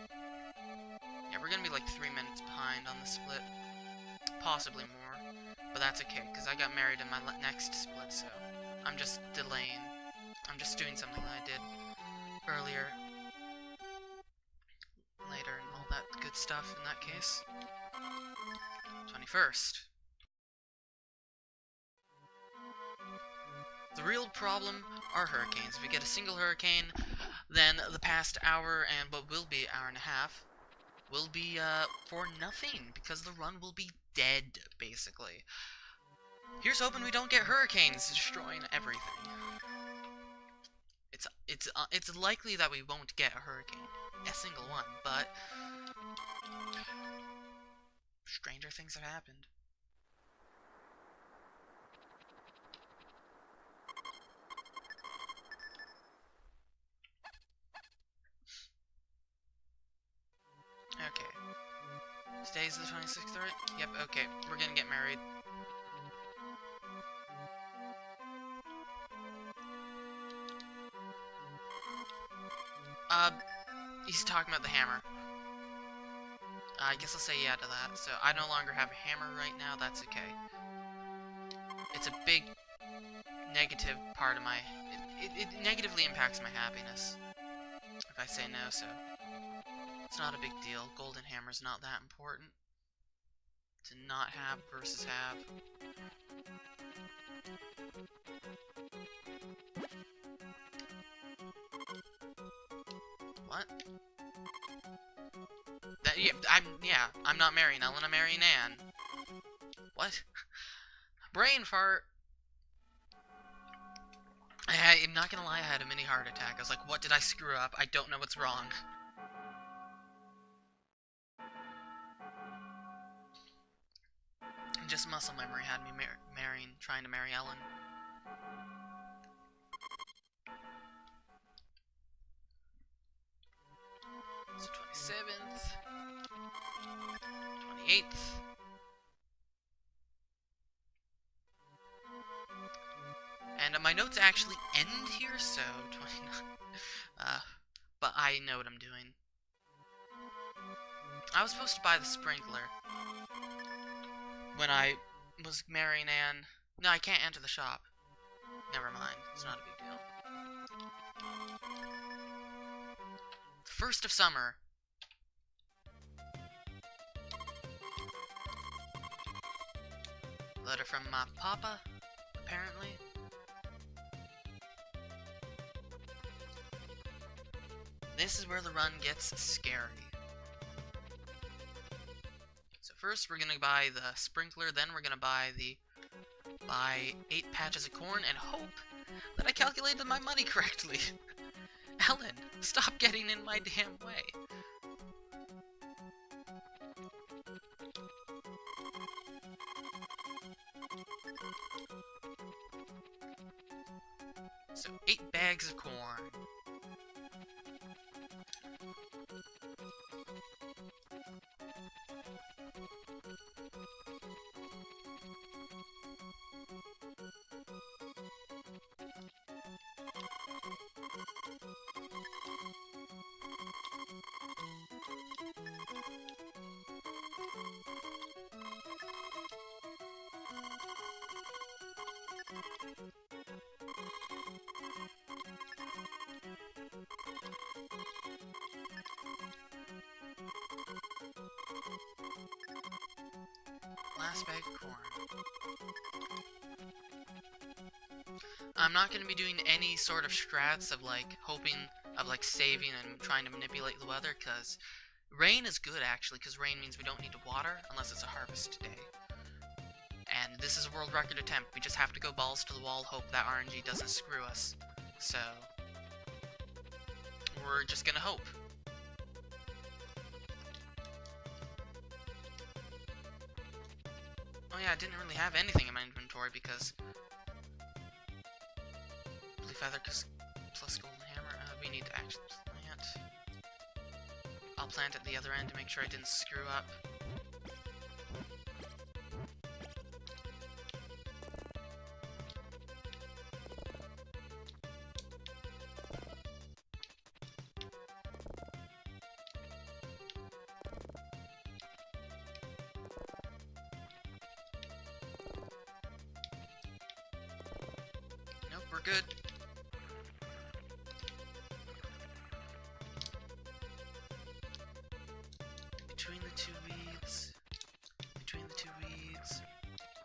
Yeah, we're gonna be like 3 minutes behind on the split. Possibly more. But that's okay, because I got married in my next split, so I'm just delaying. I'm just doing something that I did earlier. Later and all that good stuff in that case. 21st. The real problem are hurricanes. If we get a single hurricane, then the past hour and what will be hour and a half will be for nothing, because the run will be dead, basically. Here's hoping we don't get hurricanes destroying everything. It's likely that we won't get a hurricane, a single one, but stranger things have happened. Okay. Today's the 26th, right? Yep, okay. We're gonna get married. He's talking about the hammer. I guess I'll say yeah to that. So, I no longer have a hammer right now, that's okay. It's a big negative part of my... It negatively impacts my happiness if I say no, so... It's not a big deal. Golden hammer's not that important to not have versus have. What? That, yeah, I'm not marrying Ellen, I'm marrying Anne. What? Brain fart! I'm not gonna lie, I had a mini heart attack. I was like, what did I screw up? I don't know what's wrong. Just muscle memory had me trying to marry Ellen. So 27th, 28th. And my notes actually end here, so 29. But I know what I'm doing. I was supposed to buy the sprinkler when I was marrying Anne. No, I can't enter the shop. Never mind. It's not a big deal. first of summer. Letter from my papa, apparently. This is where the run gets scary. So first we're gonna buy the sprinkler, then we're gonna buy 8 patches of corn and hope that I calculated my money correctly. Ellen, stop getting in my damn way. So 8 bags of corn. Last bag of corn. I'm not going to be doing any sort of strats of like saving and trying to manipulate the weather, because rain is good actually, because rain means we don't need to water unless it's a harvest day. And this is a world record attempt. We just have to go balls to the wall, hope that RNG doesn't screw us. So we're just gonna hope. Oh yeah, I didn't really have anything in my inventory because blue feather plus golden hammer. We need to actually plant. I'll plant at the other end to make sure I didn't screw up. Nope, we're good.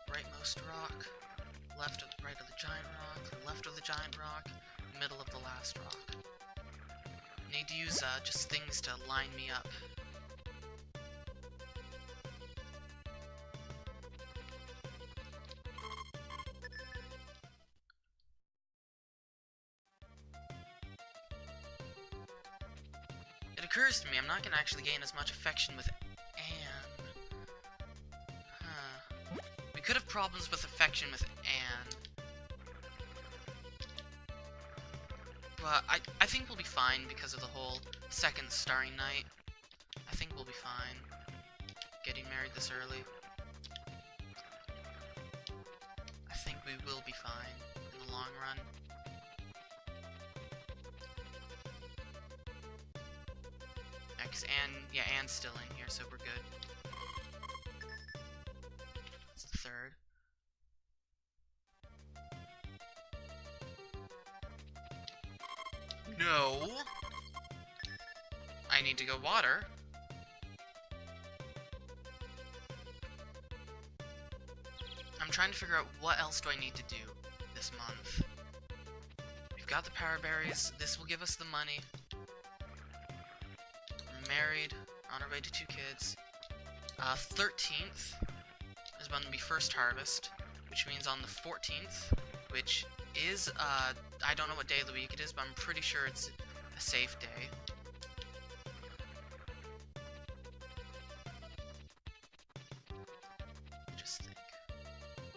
Rightmost rock, right of the giant rock, left of the giant rock, middle of the last rock. Need to use just things to line me up. It occurs to me I'm not going to actually gain as much affection with could have problems with affection with Anne. But I think we'll be fine because of the whole second starry night. I think we'll be fine getting married this early. I think we will be fine in the long run. Because Anne's still in here, so we're good. Third. No! I need to go water. I'm trying to figure out what else do I need to do this month. We've got the power berries. This will give us the money. We're married. On our way to 2 kids. 13th. Is when we first harvest, which means on the 14th, which is, I don't know what day of the week it is, but I'm pretty sure it's a safe day. Just think.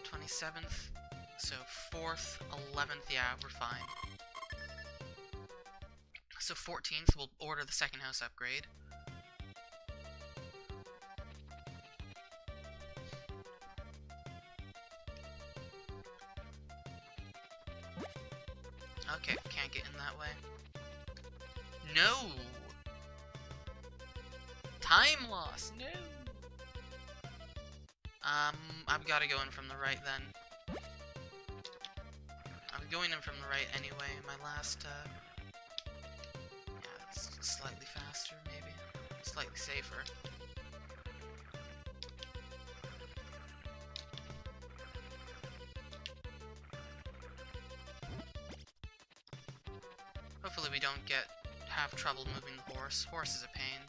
27th, so 4th, 11th, yeah, we're fine. So 14th, we'll order the second house upgrade. Okay, can't get in that way. No! Time loss! No! I've got to go in from the right then. I'm going in from the right anyway. My last, yeah, slightly faster, maybe? Slightly safer. Hopefully we don't have trouble moving the horse. Horse is a pain.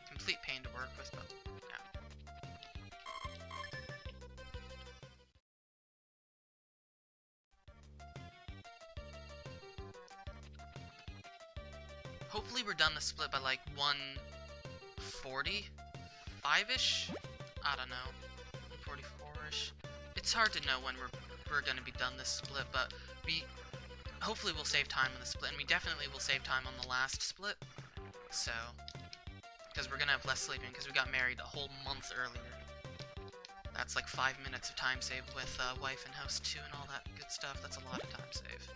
Complete pain to work with, but yeah. Hopefully we're done the split by like 1:45-ish? I don't know. 1:44-ish. It's hard to know when we're gonna be done this split, but hopefully we'll save time on the split, and we definitely will save time on the last split. So, because we're gonna have less sleeping, because we got married a whole month earlier. That's like 5 minutes of time saved with wife and house 2 and all that good stuff. That's a lot of time saved.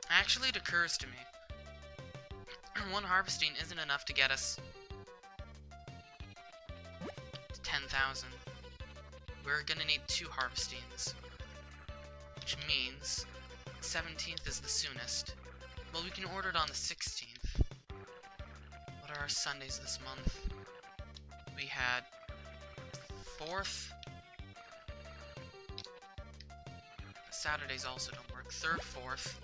Actually, it occurs to me, one harvesting isn't enough to get us to 10,000. We're gonna need 2 harvestings, which means 17th is the soonest. Well, we can order it on the 16th. What are our Sundays this month? We had 4th. Saturdays also don't work. 3rd, 4th.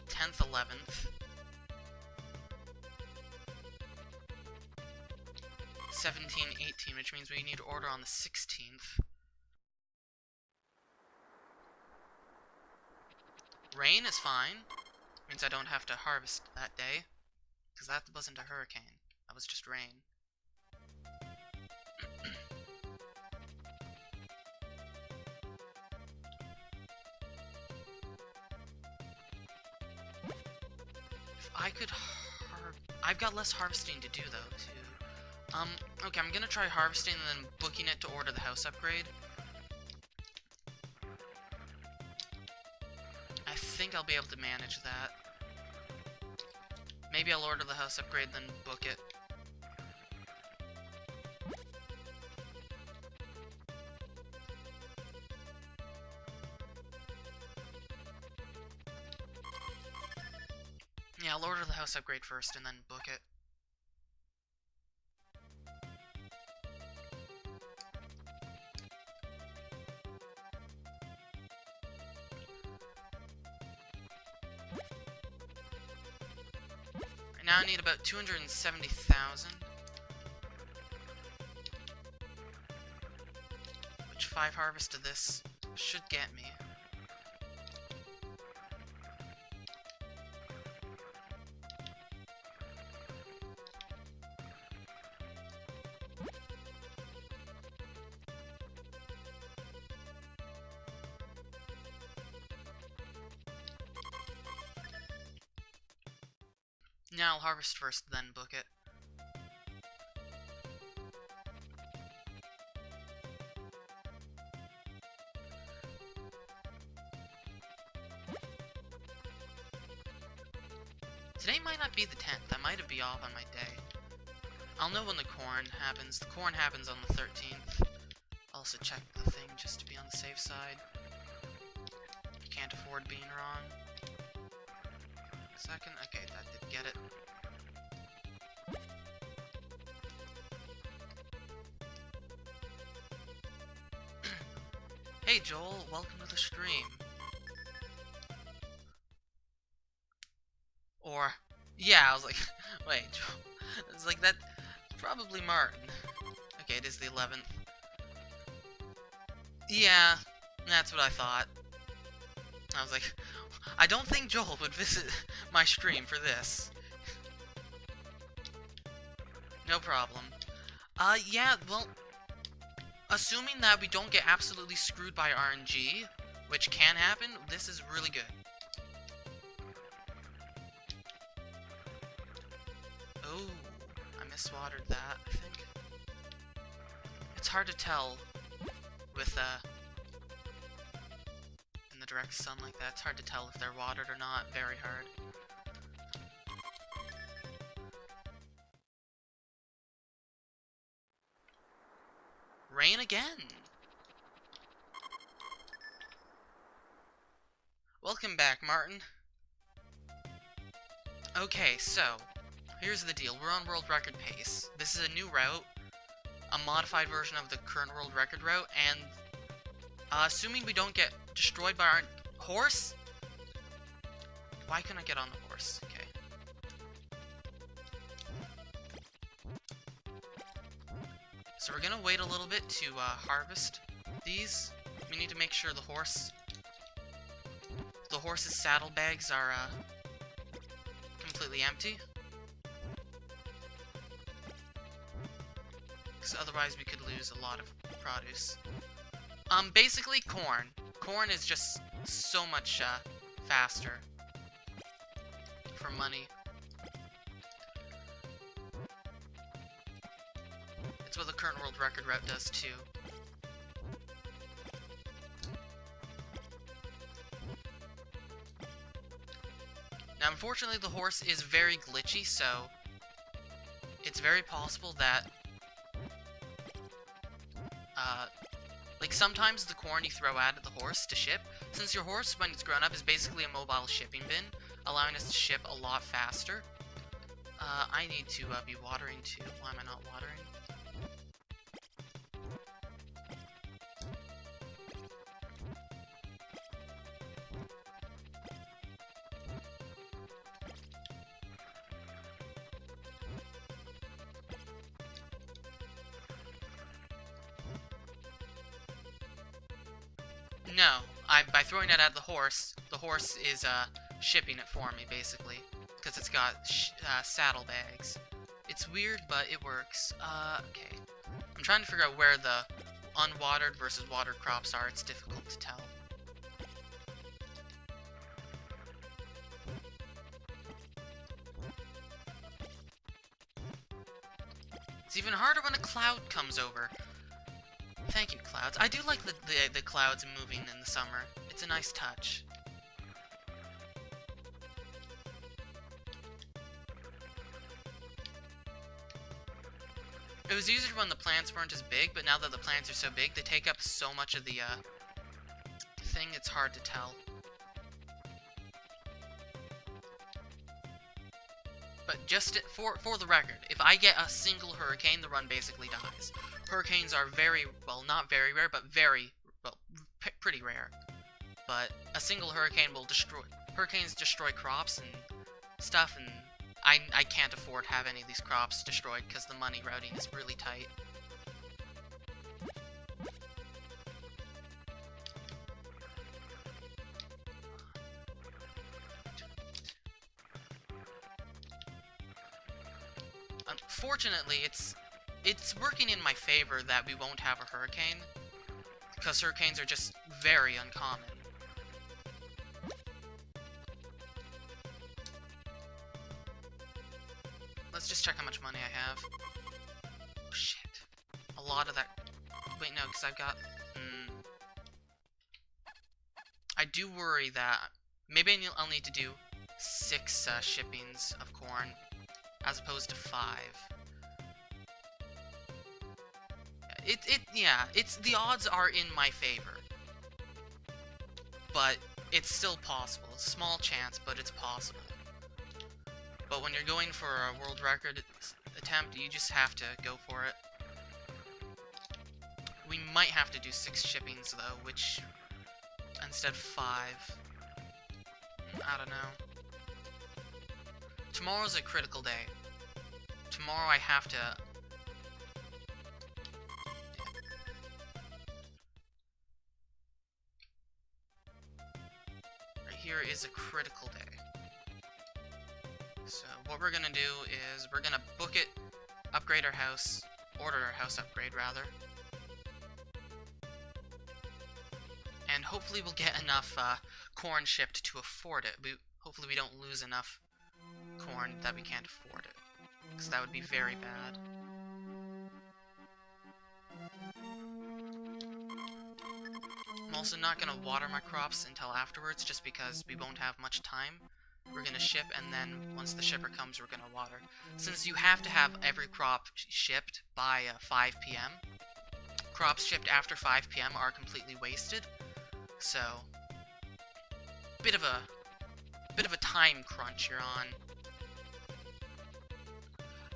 10th, 11th. 17, 18, which means we need to order on the 16th. Rain is fine. Means I don't have to harvest that day. Because that wasn't a hurricane. That was just rain. If I could I've got less harvesting to do, though, too. Okay, I'm gonna try harvesting and then booking it to order the house upgrade. I think I'll be able to manage that. Maybe I'll order the house upgrade, then book it. Yeah, I'll order the house upgrade first and then book it. Now I need about 270,000. Which 5 harvests of this should get me. Now I'll harvest first, then book it. Today might not be the 10th. I might be off on my day. I'll know when the corn happens. The corn happens on the 13th. I'll also check the thing just to be on the safe side. Can't afford being wrong. Second, okay, that did get it. Hey Joel, welcome to the stream. Or, yeah, I was like, wait, Joel. It's like that, probably Martin. Okay, it is the 11th. Yeah, that's what I thought. I was like, I don't think Joel would visit my stream for this. No problem. Yeah, well, assuming that we don't get absolutely screwed by RNG, which can happen, this is really good. Oh, I miswatered that, I think. It's hard to tell with, in the direct sun like that. It's hard to tell if they're watered or not. Very hard. rain again. Welcome back, Martin. Okay, so, here's the deal. We're on world record pace. This is a new route, a modified version of the current world record route, and assuming we don't get destroyed by our horse? Why couldn't I get on the horse? Okay. So we're gonna wait a little bit to harvest these. We need to make sure the horse's saddlebags are completely empty. Because otherwise we could lose a lot of produce. Basically corn. Corn is just so much faster for money. It's what the current world record route does too. Now, unfortunately, the horse is very glitchy, so it's very possible that, like, sometimes the corn you throw at the horse to ship, since your horse, when it's grown up, is basically a mobile shipping bin, allowing us to ship a lot faster. I need to be watering too. Why am I not watering? No, by throwing it at the horse is shipping it for me, basically, because it's got saddlebags. It's weird, but it works. Okay. I'm trying to figure out where the unwatered versus watered crops are. It's difficult to tell. It's even harder when a cloud comes over. Thank you, clouds. I do like the clouds moving in the summer. It's a nice touch. It was easier when the plants weren't as big, but now that the plants are so big, they take up so much of the thing, it's hard to tell. But just for the record, if I get a single hurricane, the run basically dies. Hurricanes are very, well, not very rare, but very, well, pretty rare. But a single hurricane will destroy, hurricanes destroy crops and stuff, and I can't afford to have any of these crops destroyed because the money routing is really tight. Unfortunately, it's working in my favor that we won't have a hurricane, because hurricanes are just very uncommon. Let's just check how much money I have. Oh, shit. A lot of that... Wait, no, because I've got... I do worry that maybe I'll need to do 6 shippings of corn, as opposed to 5. It's the odds are in my favor, but it's still possible. It's a small chance, but it's possible. But when you're going for a world record attempt, you just have to go for it. We might have to do 6 shippings though, which instead of 5. I don't know. Tomorrow's a critical day. Tomorrow I have to... Right here is a critical day. So what we're gonna do is we're gonna book it, upgrade our house, order our house upgrade rather. And hopefully we'll get enough corn shipped to afford it. Hopefully we don't lose enough corn that we can't afford it, because that would be very bad. I'm also not going to water my crops until afterwards, just because we won't have much time. We're going to ship, and then once the shipper comes, we're going to water. Since you have to have every crop shipped by 5 p.m., crops shipped after 5 p.m. are completely wasted. So, bit of a time crunch you're on.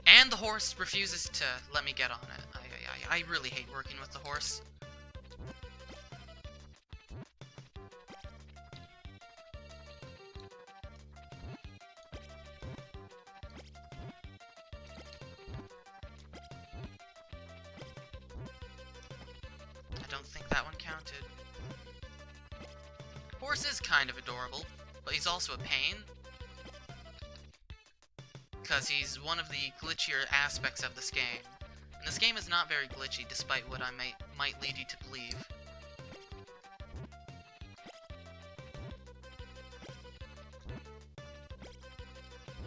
And the horse refuses to let me get on it. I really hate working with the horse. I don't think that one counted. Horse is kind of adorable, but he's also a pain. Because he's one of the glitchier aspects of this game. And this game is not very glitchy, despite what I might lead you to believe.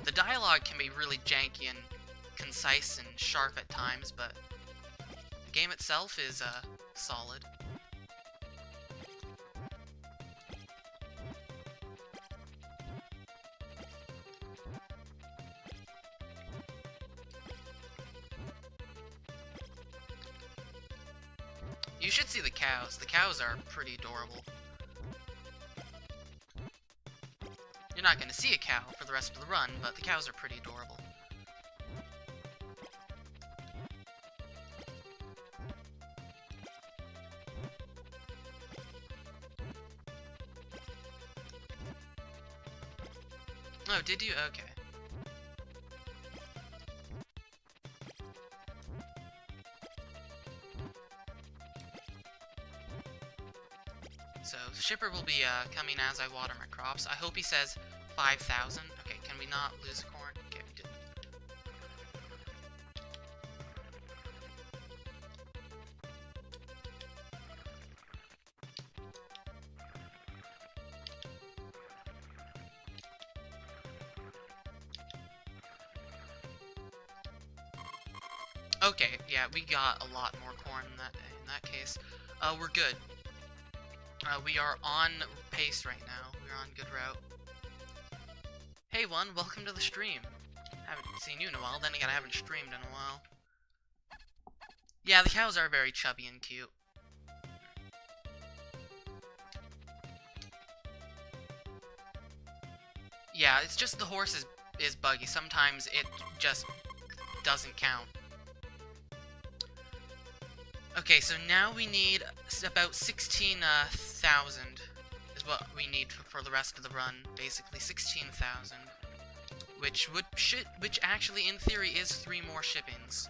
The dialogue can be really janky and concise and sharp at times, but the game itself is solid. You should see the cows. The cows are pretty adorable. You're not going to see a cow for the rest of the run, but the cows are pretty adorable. Oh, did you? Okay. So, shipper will be coming as I water my crops. I hope he says 5,000. Okay, can we not lose corn? Okay, we didn't. Okay, yeah, we got a lot more corn in that case. We're good. We are on pace right now. We're on good route. Hey, one, welcome to the stream. Haven't seen you in a while. Then again, I haven't streamed in a while. Yeah, the cows are very chubby and cute. Yeah, it's just the horse is buggy. Sometimes it just doesn't count. Okay, so now we need about 16,000 is what we need for the rest of the run. Basically, 16,000, which actually in theory is 3 more shippings.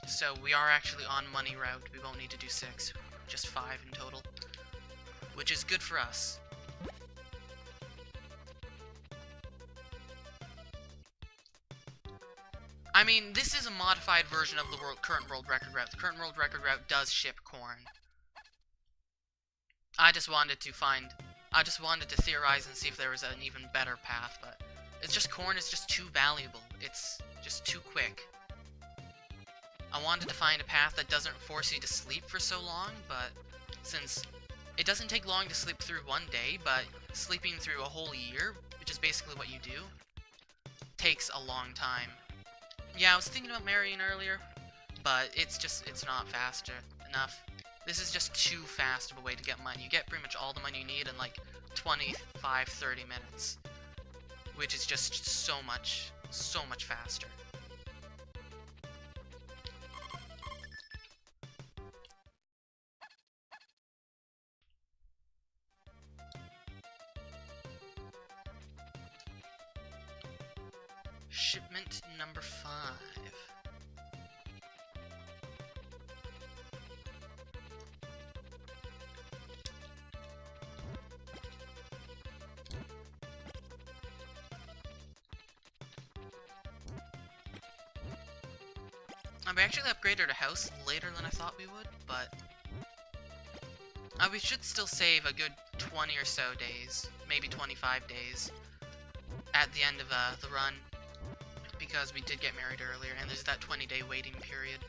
So we are actually on money route. We won't need to do 6, just 5 in total, which is good for us. I mean, this is a modified version of the current world record route. The current world record route does ship corn. I just wanted to theorize and see if there was an even better path, but it's just corn is just too valuable. It's just too quick. I wanted to find a path that doesn't force you to sleep for so long, but since it doesn't take long to sleep through one day, but sleeping through a whole year, which is basically what you do, takes a long time. Yeah, I was thinking about marrying earlier, but it's not fast enough. This is just too fast of a way to get money. You get pretty much all the money you need in like 25, 30 minutes, which is just so much faster. Shipment number 5. We actually upgraded our house later than I thought we would, but we should still save a good 20 or so days, maybe 25 days, at the end of the run. Because we did get married earlier, and there's that 20-day waiting period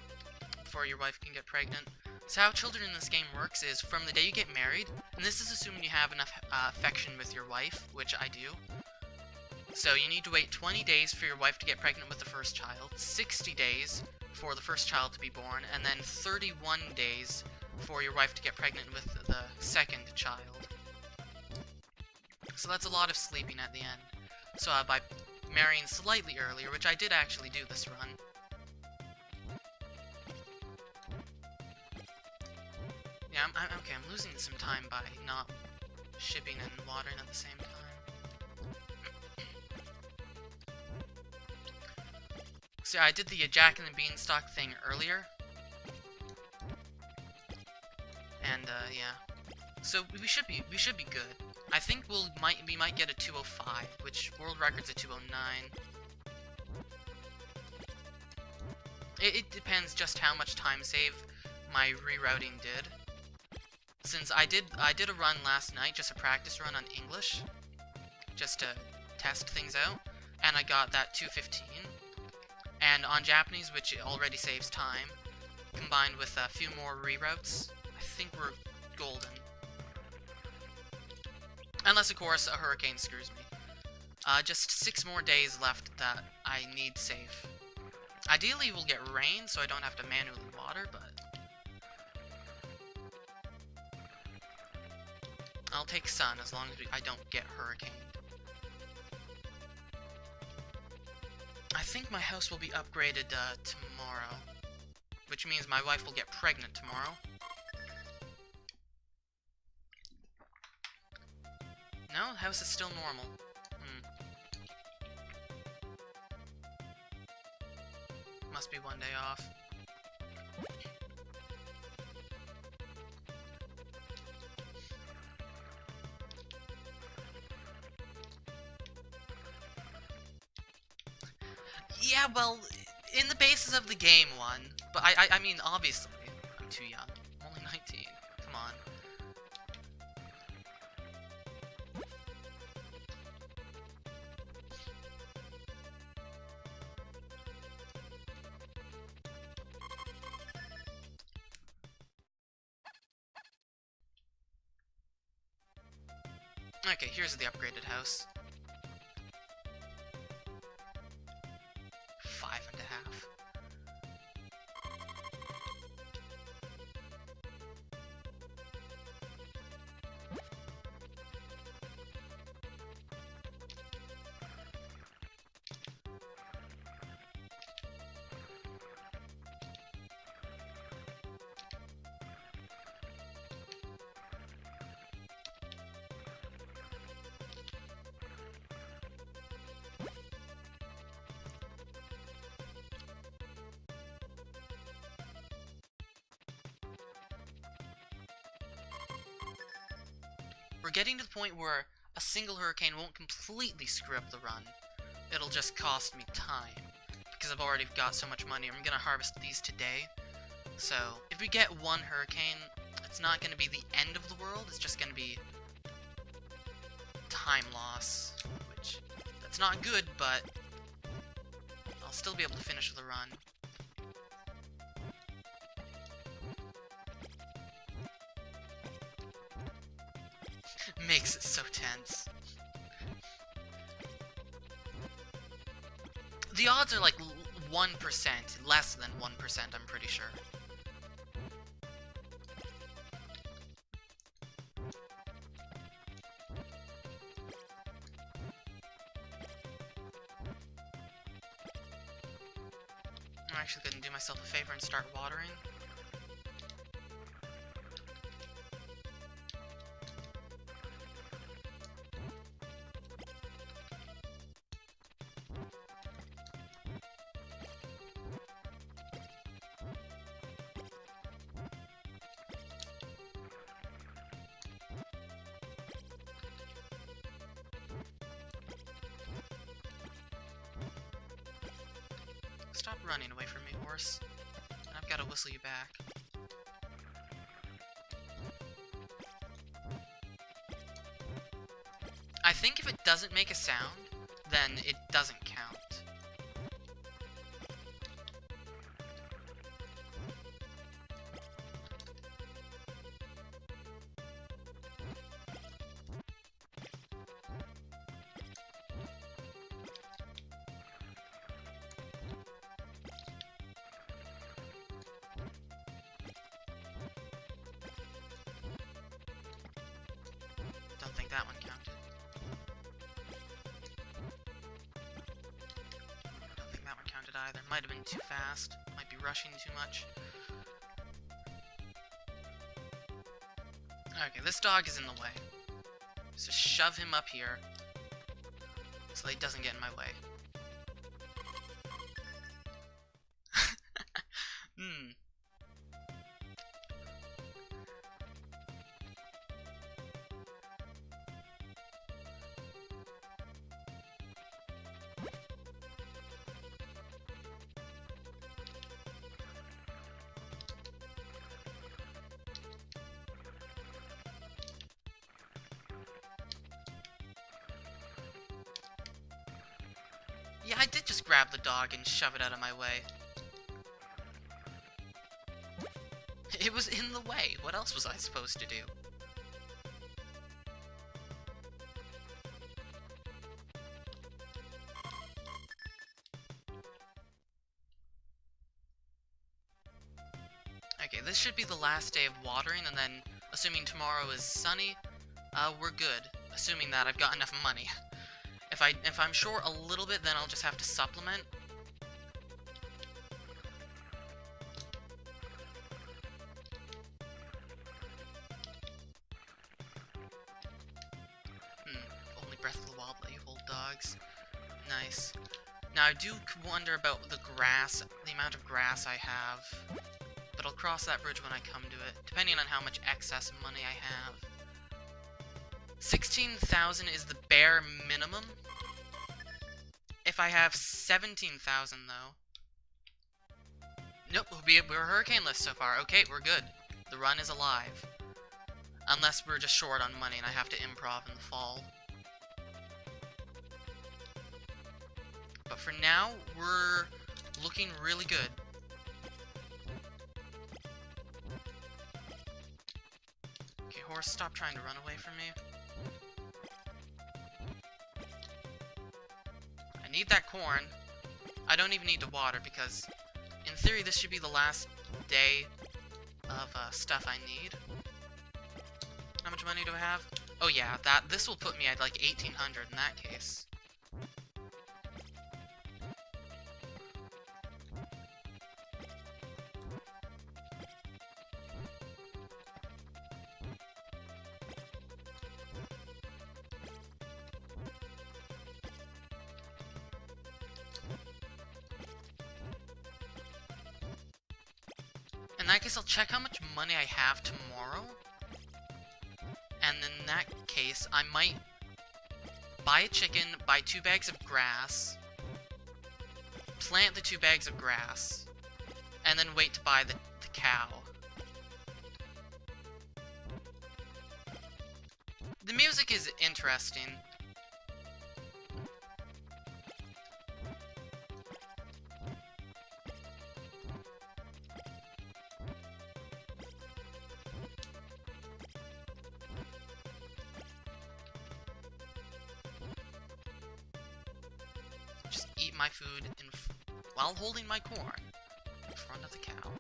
before your wife can get pregnant. So how children in this game works is from the day you get married, and this is assuming you have enough affection with your wife, which I do. So you need to wait 20 days for your wife to get pregnant with the first child, 60 days for the first child to be born, and then 31 days for your wife to get pregnant with the second child. So that's a lot of sleeping at the end. So by marrying slightly earlier, which I did actually do this run. Yeah, okay, I'm losing some time by not shipping and watering at the same time. So yeah, I did the Jack and the Beanstalk thing earlier. And yeah. So we should be good. I think we might get a 205, which world record's a 209. It depends just how much time save my rerouting did. Since I did a run last night, just a practice run on English, just to test things out, and I got that 215. And on Japanese, which already saves time, combined with a few more reroutes, I think we're golden. Unless, of course, a hurricane screws me. Just 6 more days left that I need save. Ideally, we'll get rain, so I don't have to manually water, but I'll take sun as long as I don't get hurricane. I think my house will be upgraded tomorrow, which means my wife will get pregnant tomorrow. No, the house is still normal. Must be one day off. Yeah, well, in the basis of the game one, but I mean, obviously, I'm too young. I'm only 19. Come on. Okay, here's the upgraded house. 5.5. We're getting to the point where a single hurricane won't completely screw up the run. It'll just cost me time, because I've already got so much money. I'm gonna harvest these today. So, if we get one hurricane, it's not gonna be the end of the world, it's just gonna be time loss, which, that's not good, but I'll still be able to finish the run. Makes it so tense. The odds are like 1%, less than 1%, I'm pretty sure. I'm actually gonna do myself a favor and start watering. Stop running away from me, horse. I've got to whistle you back. I think if it doesn't make a sound, then it doesn't count. Don't think that one counted. Don't think that one counted either. Might have been too fast. Might be rushing too much. Okay, this dog is in the way. So shove him up here so that he doesn't get in my way. Yeah, I did just grab the dog and shove it out of my way. It was in the way. What else was I supposed to do? Okay, this should be the last day of watering, and then, assuming tomorrow is sunny, we're good. Assuming that I've got enough money. If I'm short a little bit, then I'll just have to supplement. Only Breath of the Wild let you hold dogs. Nice. Now I do wonder about the grass, the amount of grass I have. But I'll cross that bridge when I come to it, depending on how much excess money I have. 16,000 is the bare minimum. If I have 17,000, though... Nope, we're hurricaneless so far. Okay, we're good. The run is alive. Unless we're just short on money and I have to improv in the fall. But for now, we're looking really good. Okay, horse, stop trying to run away from me. I need that corn. I don't even need to water because, in theory, this should be the last day of stuff I need. How much money do I have? Oh yeah, this will put me at like 1,800 in that case. In that case, I'll check how much money I have tomorrow. And in that case, I might buy a chicken, buy 2 bags of grass, plant the 2 bags of grass, and then wait to buy the cow. The music is interesting. Just eat my food while holding my corn in front of the cow.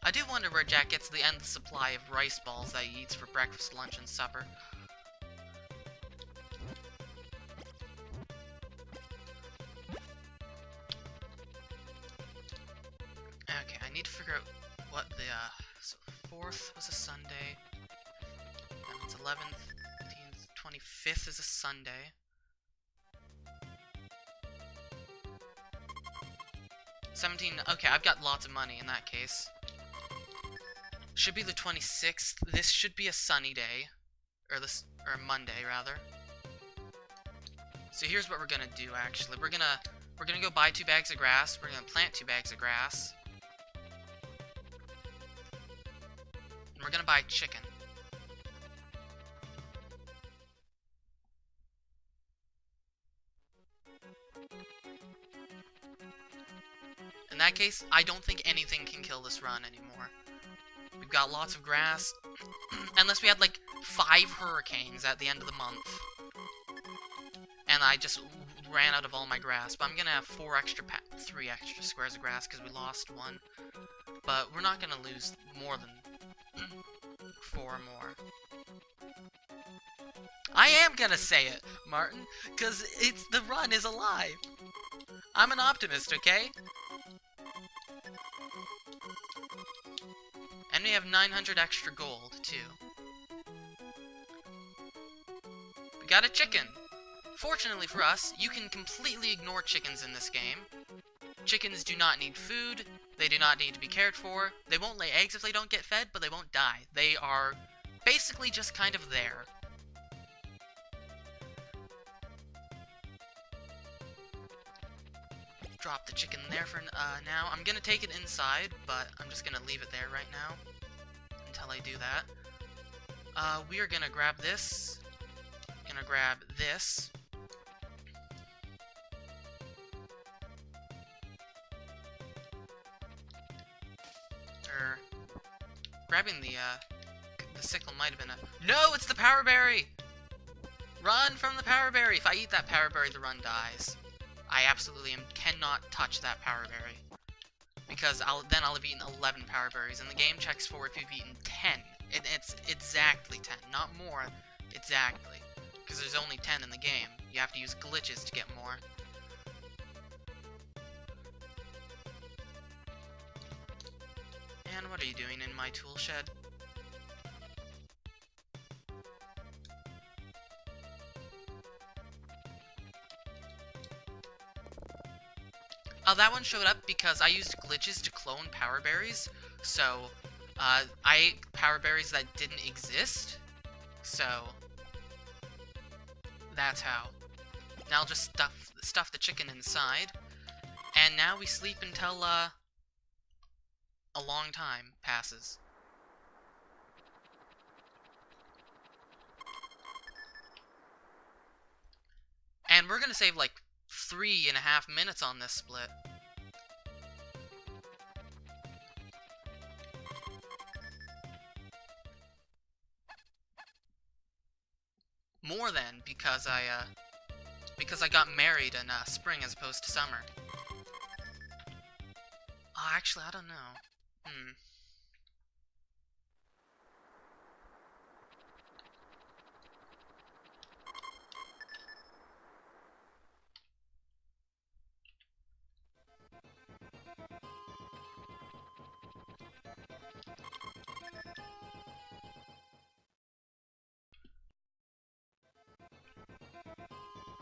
I do wonder where Jack gets the endless supply of rice balls that he eats for breakfast, lunch, and supper. Okay, I need to figure out what the, so 4th was a Sunday, that means 11th, 15th, 25th is a Sunday. 17, okay, I've got lots of money in that case. Should be the 26th. This should be a sunny day. Or Monday, rather. So here's what we're gonna do, actually. We're gonna go buy 2 bags of grass. We're gonna plant 2 bags of grass. And we're gonna buy chicken. In that case, I don't think anything can kill this run anymore. We've got lots of grass. Unless we had like 5 hurricanes at the end of the month. And I just ran out of all my grass. But I'm gonna have 3 extra squares of grass because we lost 1. But we're not gonna lose more than 4 more. I am gonna say it, Martin, because the run is alive. I'm an optimist, okay? And we have 900 extra gold, too. We got a chicken! Fortunately for us, you can completely ignore chickens in this game. Chickens do not need food, they do not need to be cared for, they won't lay eggs if they don't get fed, but they won't die. They are basically just kind of there. Drop the chicken there for now. I'm gonna take it inside, but I'm just gonna leave it there right now until I do that. We are gonna grab this. Gonna grab this. Grabbing the sickle might have been a... No, it's the power berry! Run from the power berry! If I eat that power berry, the run dies. I absolutely cannot touch that power berry. Because then I'll have eaten 11 power berries, and the game checks for if you've eaten 10. It's exactly 10, not more, exactly. Because there's only 10 in the game. You have to use glitches to get more. And what are you doing in my tool shed? Oh, that one showed up because I used glitches to clone power berries. So, I ate power berries that didn't exist. So, that's how. Now I'll just stuff the chicken inside. And now we sleep until, a long time passes. And we're gonna save like 3.5 minutes on this split. More than because I got married in spring as opposed to summer. Oh, actually, I don't know.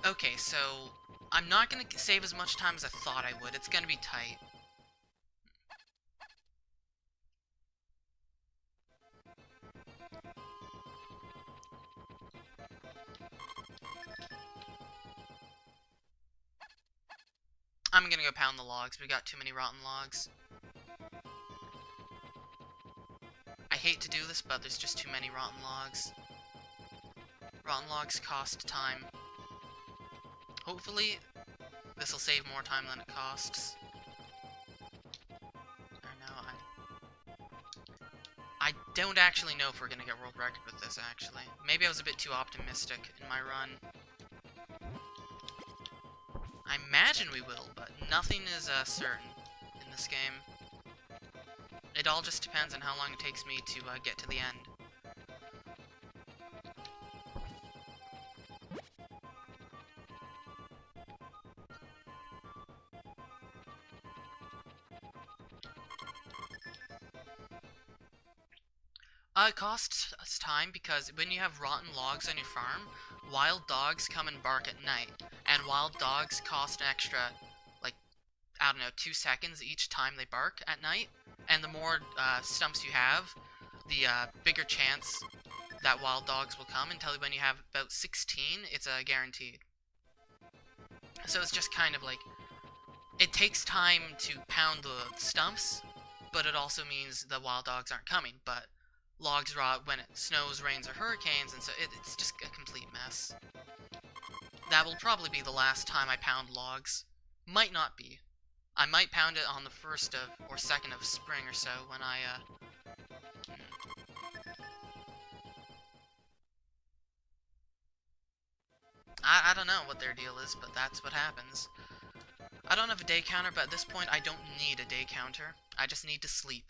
Okay, so I'm not gonna save as much time as I thought I would. It's gonna be tight. I'm gonna go pound the logs. We got too many rotten logs. I hate to do this, but there's just too many rotten logs. Rotten logs cost time. Hopefully, this will save more time than it costs. Or no, I don't actually know if we're gonna get world record with this, actually. Maybe I was a bit too optimistic in my run. I imagine we will, but nothing is certain in this game. It all just depends on how long it takes me to get to the end. It costs us time because when you have rotten logs on your farm, wild dogs come and bark at night. And wild dogs cost an extra, like, I don't know, 2 seconds each time they bark at night. And the more stumps you have, the bigger chance that wild dogs will come until when you have about 16, it's guaranteed. So it's just kind of like, it takes time to pound the stumps, but it also means the wild dogs aren't coming. But logs rot when it snows, rains, or hurricanes, and so it's just a complete mess. That will probably be the last time I pound logs. Might not be. I might pound it on the 1st or 2nd of spring or so when I don't know what their deal is, but that's what happens. I don't have a day counter, but at this point I don't need a day counter. I just need to sleep.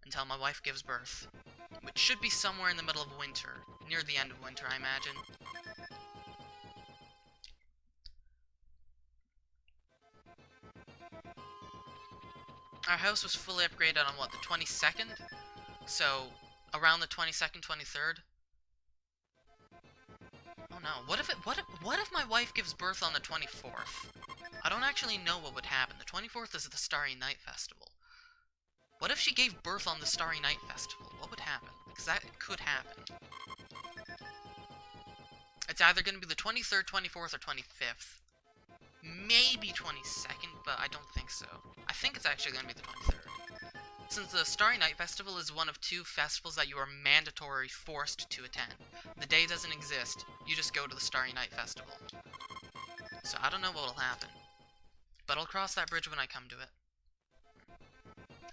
Until my wife gives birth. which should be somewhere in the middle of winter, near the end of winter, I imagine. Our house was fully upgraded on, what, the 22nd? So, around the 22nd, 23rd? Oh no, what if my wife gives birth on the 24th? I don't actually know what would happen. The 24th is the Starry Night Festival. What if she gave birth on the Starry Night Festival? What would happen? Because that could happen. It's either going to be the 23rd, 24th, or 25th. Maybe 22nd, but I don't think so. I think it's actually going to be the 23rd. Since the Starry Night Festival is one of 2 festivals that you are mandatory forced to attend. The day doesn't exist, you just go to the Starry Night Festival. So I don't know what will happen. But I'll cross that bridge when I come to it.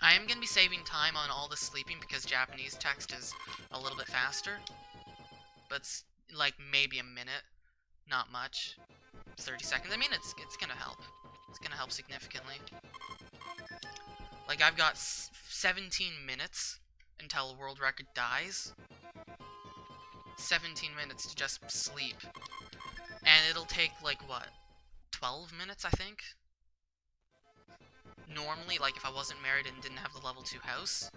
I am going to be saving time on all the sleeping because Japanese text is a little bit faster. But it's like maybe a minute, not much. 30 seconds. I mean, it's gonna help. It's gonna help significantly. Like, I've got 17 minutes until a world record dies. 17 minutes to just sleep. And it'll take, like, what? 12 minutes, I think? Normally, like, if I wasn't married and didn't have the level 2 house.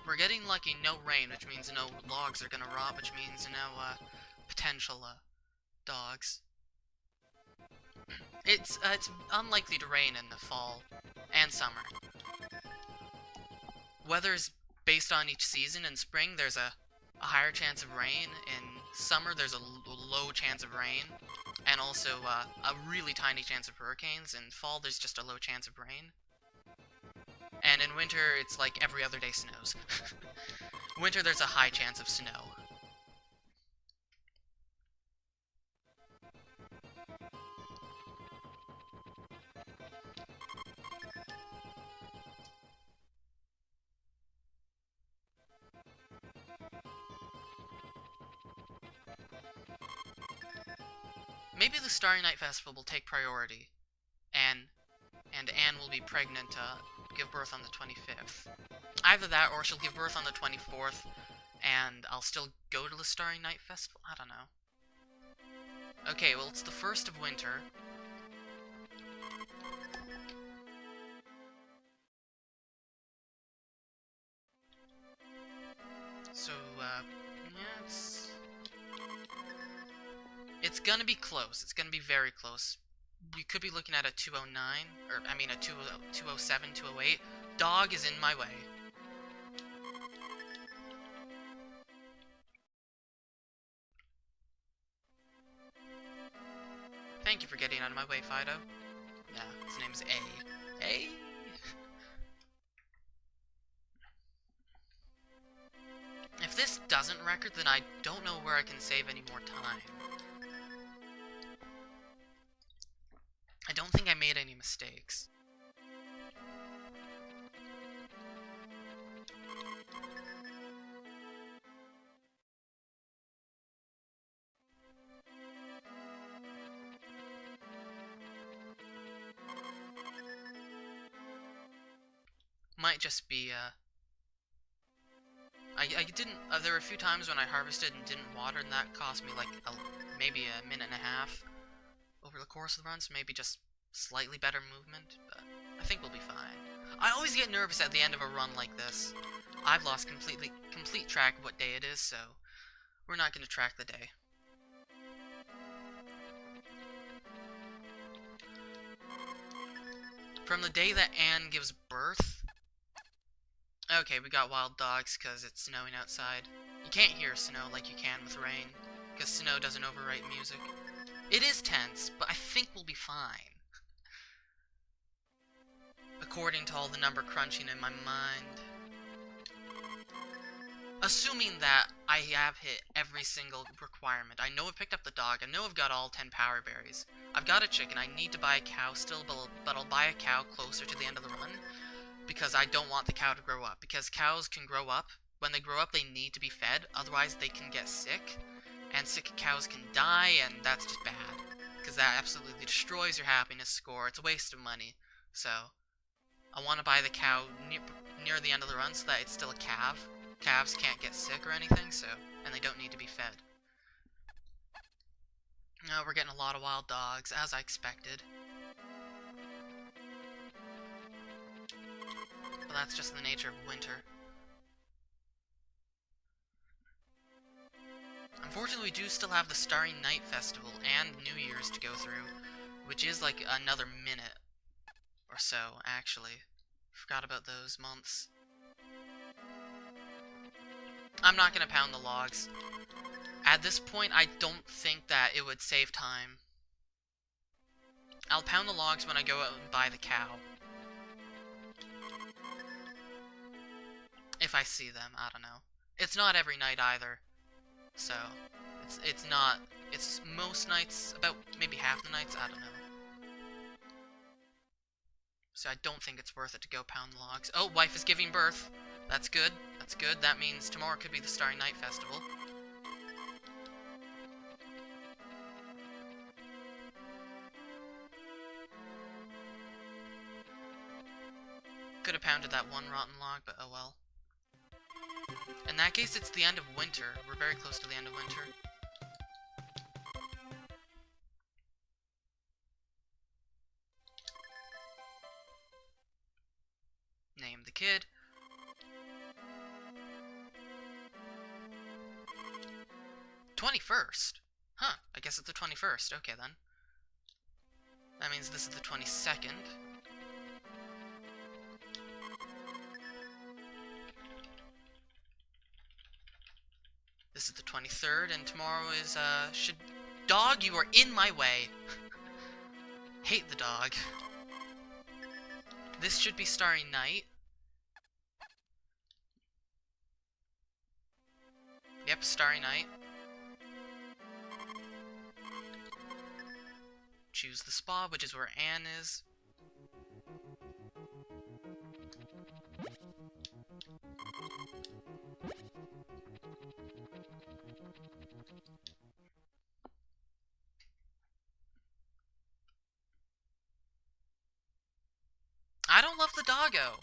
We're getting lucky, no rain, which means no logs are gonna rot, which means no, potential, dogs. It's unlikely to rain in the fall and summer. Weather's based on each season. In spring, there's a higher chance of rain. In summer, there's a low chance of rain. And also, a really tiny chance of hurricanes. In fall, there's just a low chance of rain. And in winter, it's like every other day snows. Winter, there's a high chance of snow. Maybe the Starry Night Festival will take priority, and Anne will be pregnant to give birth on the 25th. Either that, or she'll give birth on the 24th, and I'll still go to the Starry Night Festival? I don't know. Okay, well, it's the 1st of winter. So, yeah, it's gonna be close. It's gonna be very close. We could be looking at a 209, or, I mean, a 207, 208. Dog is in my way. Thank you for getting out of my way, Fido. Yeah, his name's A. A? If this doesn't record, then I don't know where I can save any more time. I don't think I made any mistakes. Might just be, I didn't, there were a few times when I harvested and didn't water, and that cost me, like, maybe a minute and a half over the course of the run, so maybe just slightly better movement, but I think we'll be fine. I always get nervous at the end of a run like this. I've lost complete track of what day it is, so we're not going to track the day. From the day that Anne gives birth... Okay, we got wild dogs because it's snowing outside. You can't hear snow like you can with rain, because snow doesn't overwrite music. It is tense, but I think we'll be fine. According to all the number crunching in my mind. Assuming that I have hit every single requirement. I know I've picked up the dog. I know I've got all 10 power berries. I've got a chicken. I need to buy a cow still, but I'll buy a cow closer to the end of the run because I don't want the cow to grow up. Because cows can grow up. When they grow up, they need to be fed. Otherwise, they can get sick. And sick cows can die, and that's just bad. Because that absolutely destroys your happiness score. It's a waste of money. So, I want to buy the cow near the end of the run so that it's still a calf. Calves can't get sick or anything, so, and they don't need to be fed. Now we're getting a lot of wild dogs, as I expected. But that's just the nature of winter. Unfortunately, we do still have the Starry Night Festival and New Year's to go through, which is like another minute or so, actually. Forgot about those months. I'm not gonna pound the logs. At this point, I don't think that it would save time. I'll pound the logs when I go out and buy the cow. If I see them, I don't know. It's not every night either. So, it's not, it's most nights, about maybe half the nights, I don't know. So I don't think it's worth it to go pound the logs. Oh, wife is giving birth. That's good. That's good. That means tomorrow could be the Starry Night Festival. Could have pounded that one rotten log, but oh well. In that case, it's the end of winter. We're very close to the end of winter. Name the kid. '21st? Huh, I guess it's the 21st. Okay, then. That means this is the 22nd. This is the 23rd, and tomorrow is, Dog, you are in my way! Hate the dog. This should be Starry Night. Yep, Starry Night. Choose the spa, which is where Anne is. I don't love the doggo.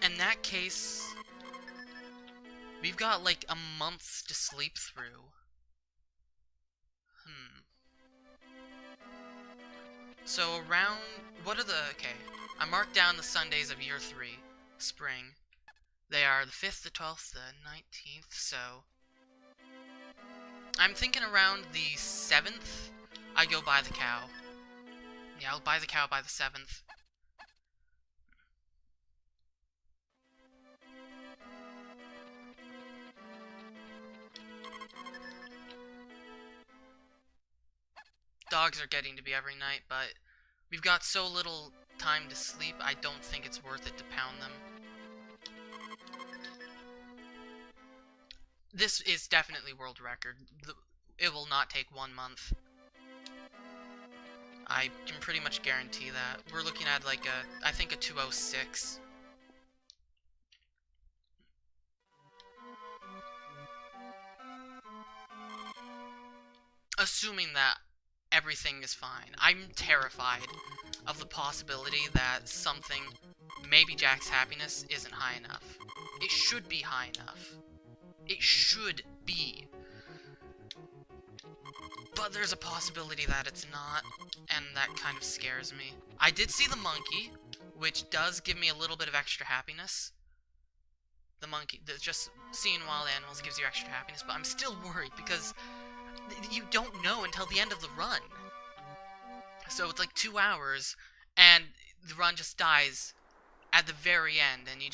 In that case, we've got like a month to sleep through. So around, what are the, okay, I marked down the Sundays of year 3, spring. They are the 5th, the 12th, the 19th, so I'm thinking around the 7th, I go buy the cow. Yeah, I'll buy the cow by the 7th. Dogs are getting to be every night, but we've got so little time to sleep, I don't think it's worth it to pound them. This is definitely world record. It will not take 1 month. I can pretty much guarantee that. We're looking at like I think a 206. Assuming that everything is fine. I'm terrified of the possibility that something, maybe Jack's happiness, isn't high enough. It should be high enough. It should be. But there's a possibility that it's not, and that kind of scares me. I did see the monkey, which does give me a little bit of extra happiness. The monkey, just seeing wild animals gives you extra happiness, but I'm still worried because you don't know until the end of the run. So it's like 2 hours, and the run just dies at the very end, and you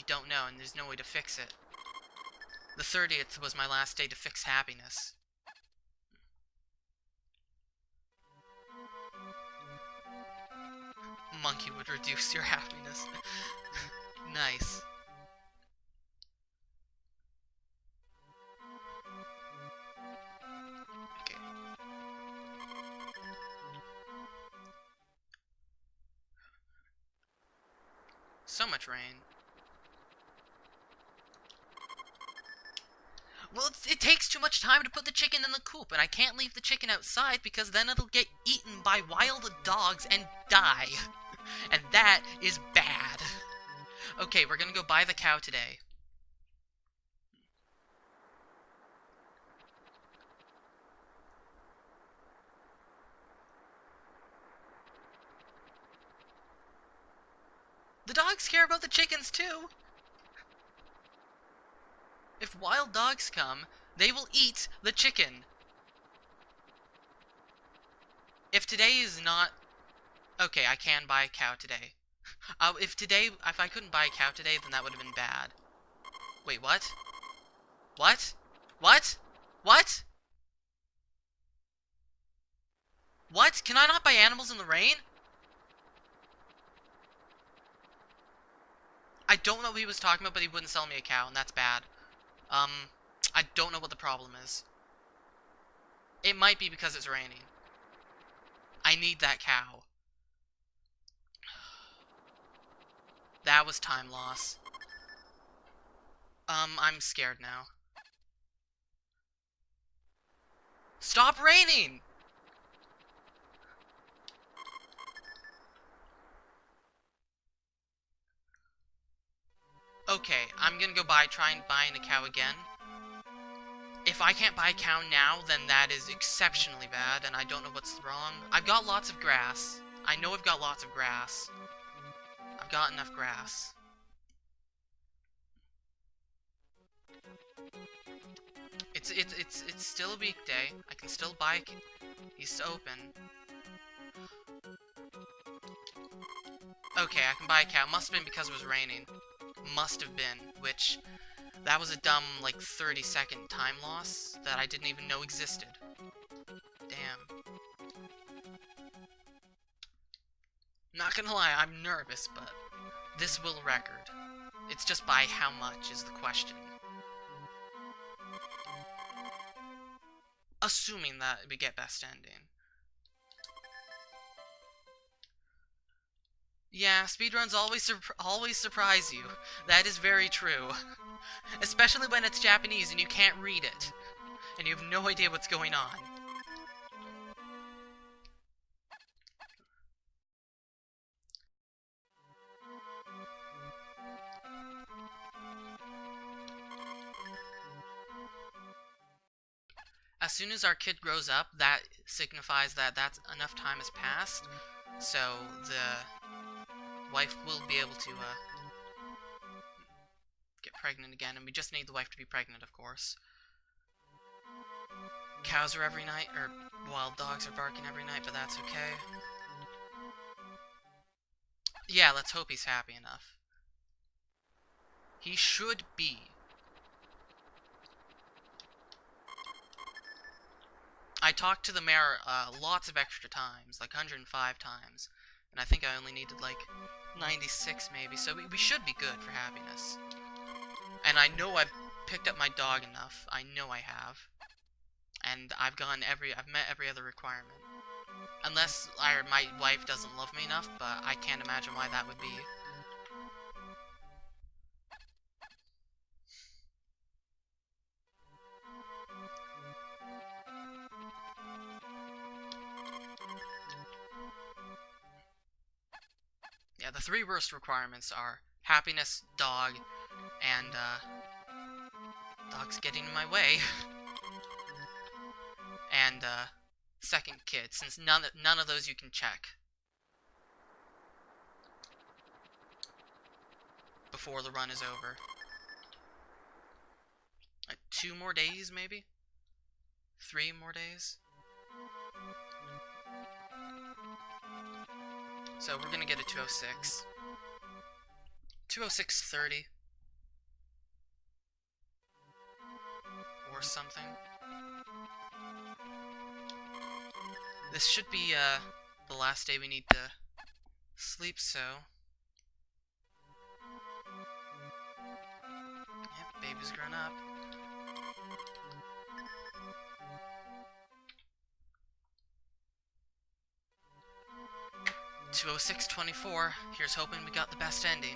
don't know, and there's no way to fix it. The 30th was my last day to fix happiness. monkey would reduce your happiness. Nice. Okay. So much rain. Well, it takes too much time to put the chicken in the coop, and I can't leave the chicken outside because then it'll get eaten by wild dogs and die. And that is bad. Okay, we're gonna go buy the cow today. The dogs care about the chickens too. If wild dogs come, they will eat the chicken. If today is not... Okay, I can buy a cow today. If I couldn't buy a cow today, then that would have been bad. Wait, what? What? What? What? What? Can I not buy animals in the rain? I don't know what he was talking about, but he wouldn't sell me a cow, and that's bad. I don't know what the problem is. It might be because it's raining. I need that cow. That was time loss. I'm scared now. Stop raining! Okay, I'm gonna go try and buying a cow again. If I can't buy a cow now, then that is exceptionally bad, and I don't know what's wrong. I've got lots of grass. I know I've got lots of grass. I've got enough grass. It's still a weekday. I can still buy. He's open. Okay, I can buy a cow. Must have been because it was raining. Must have been, which that was a dumb like 30-second time loss that I didn't even know existed. Damn. Not gonna lie, I'm nervous, but this will record. It's just by how much is the question. Assuming that we get best ending. Yeah, speedruns always surprise you. That is very true. Especially when it's Japanese and you can't read it. And you have no idea what's going on. As soon as our kid grows up, that signifies that that's enough time has passed. So the wife will be able to get pregnant again, and we just need the wife to be pregnant, of course. Cows are every night, or wild dogs are barking every night, but that's okay. Yeah, let's hope he's happy enough. He should be. I talked to the mayor lots of extra times, like 105 times, and I think I only needed like 96 maybe, so we should be good for happiness. And I know I've picked up my dog enough. I know I have. And I've met every other requirement. Unless my wife doesn't love me enough, but I can't imagine why that would be. Yeah, the three worst requirements are happiness, dog, and dog's getting in my way. And second kid, since none of those you can check before the run is over. Like 2 more days, maybe? 3 more days? So we're gonna get a 206. 206.30. Or something. This should be the last day we need to Sleep so. Yep, baby's grown up. $206.24. Here's hoping we got the best ending.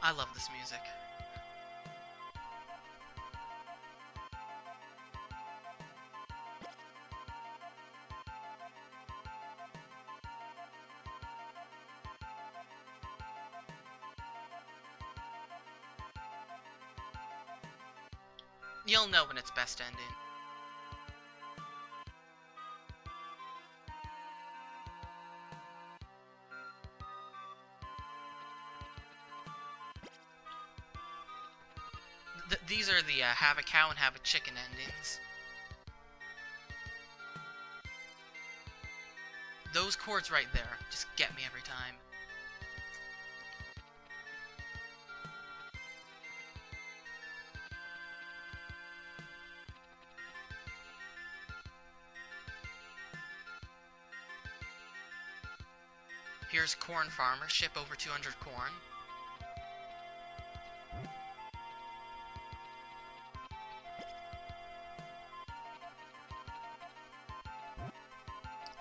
I love this music. You'll know when it's best ending. These are the have a cow and have a chicken endings. Those chords right there just get me every time. Here's corn farmer, ship over 200 corn.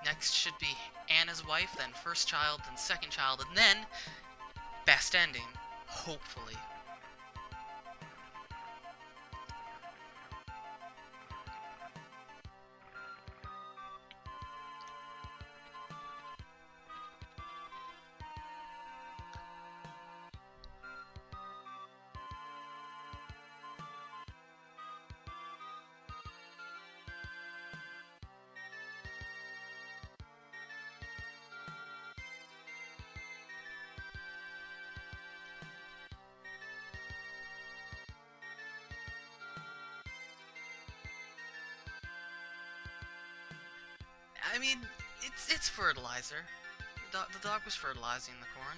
Next should be Anna's wife, then first child, then second child, and then best ending, hopefully. I mean, it's fertilizer. The dog was fertilizing the corn.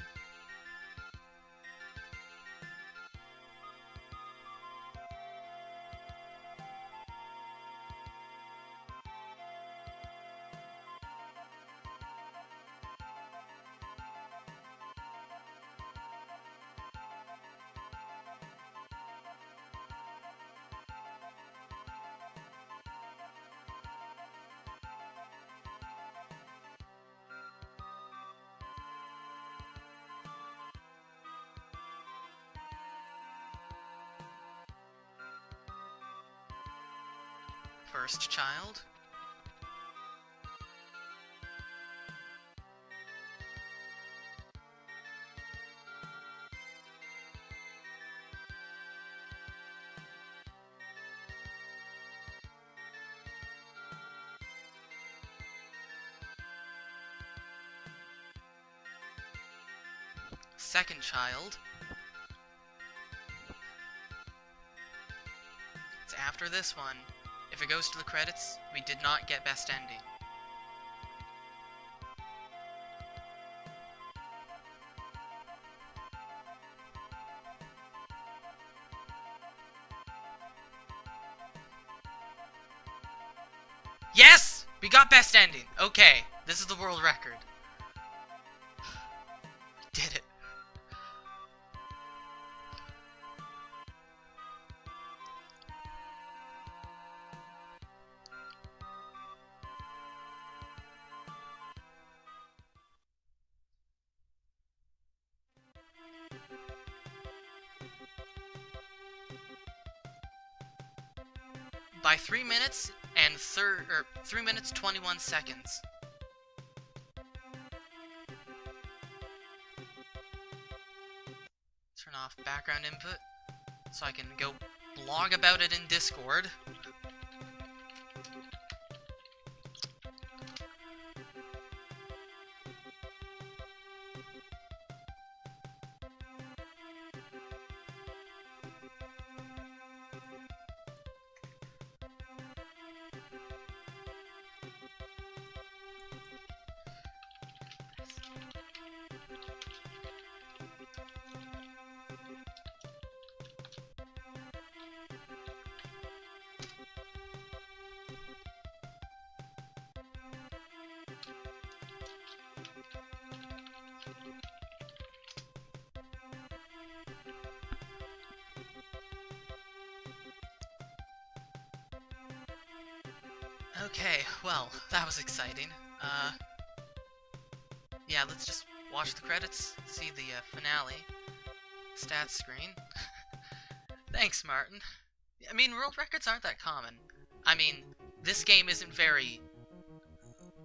First child. Second child. It's after this one. If it goes to the credits, we did not get best ending. Yes! We got best ending! Okay, this is the world record. We did it. By 3 minutes and 3 minutes 21 seconds. Turn off background input so I can go blog about it in Discord. Okay, well, that was exciting. Yeah, let's just watch the credits, see the finale. Stats screen. Thanks, Martin. I mean, world records aren't that common. I mean, this game isn't very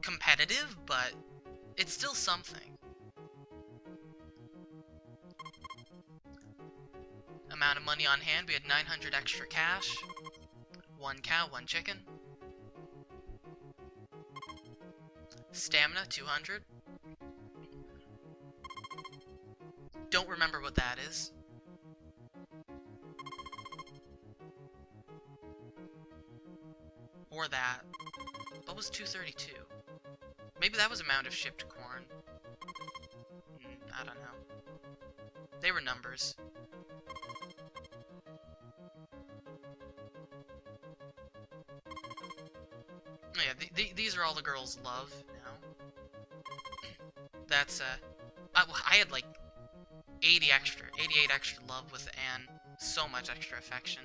competitive, but it's still something. Amount of money on hand, we had 900 extra cash. 1 cow, 1 chicken. Stamina, 200. Don't remember what that is. Or that. What was 232? Maybe that was amount of shipped corn. I don't know. They were numbers. Oh yeah, these are all the girls love now. That's, I had like 88 extra love with Anne. So much extra affection.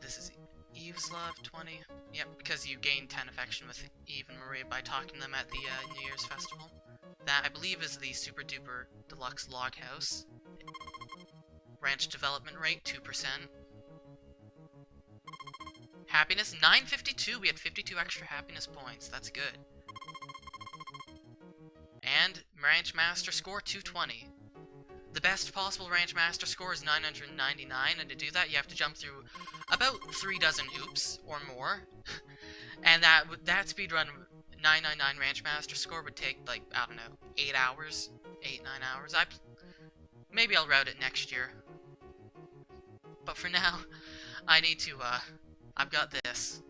This is Eve's love, 20. Yep, because you gain 10 affection with Eve and Maria by talking to them at the New Year's festival. That, I believe, is the super duper deluxe log house. Ranch development rate, 2%. Happiness, 952. We had 52 extra happiness points. That's good. And Ranch Master score, 220. The best possible Ranch Master score is 999, and to do that, you have to jump through about 3 dozen hoops, or more. And that speedrun 999 Ranch Master score would take, like, I don't know, 8 hours? 8, 9 hours? Maybe I'll route it next year. But for now, I need to, I've got this.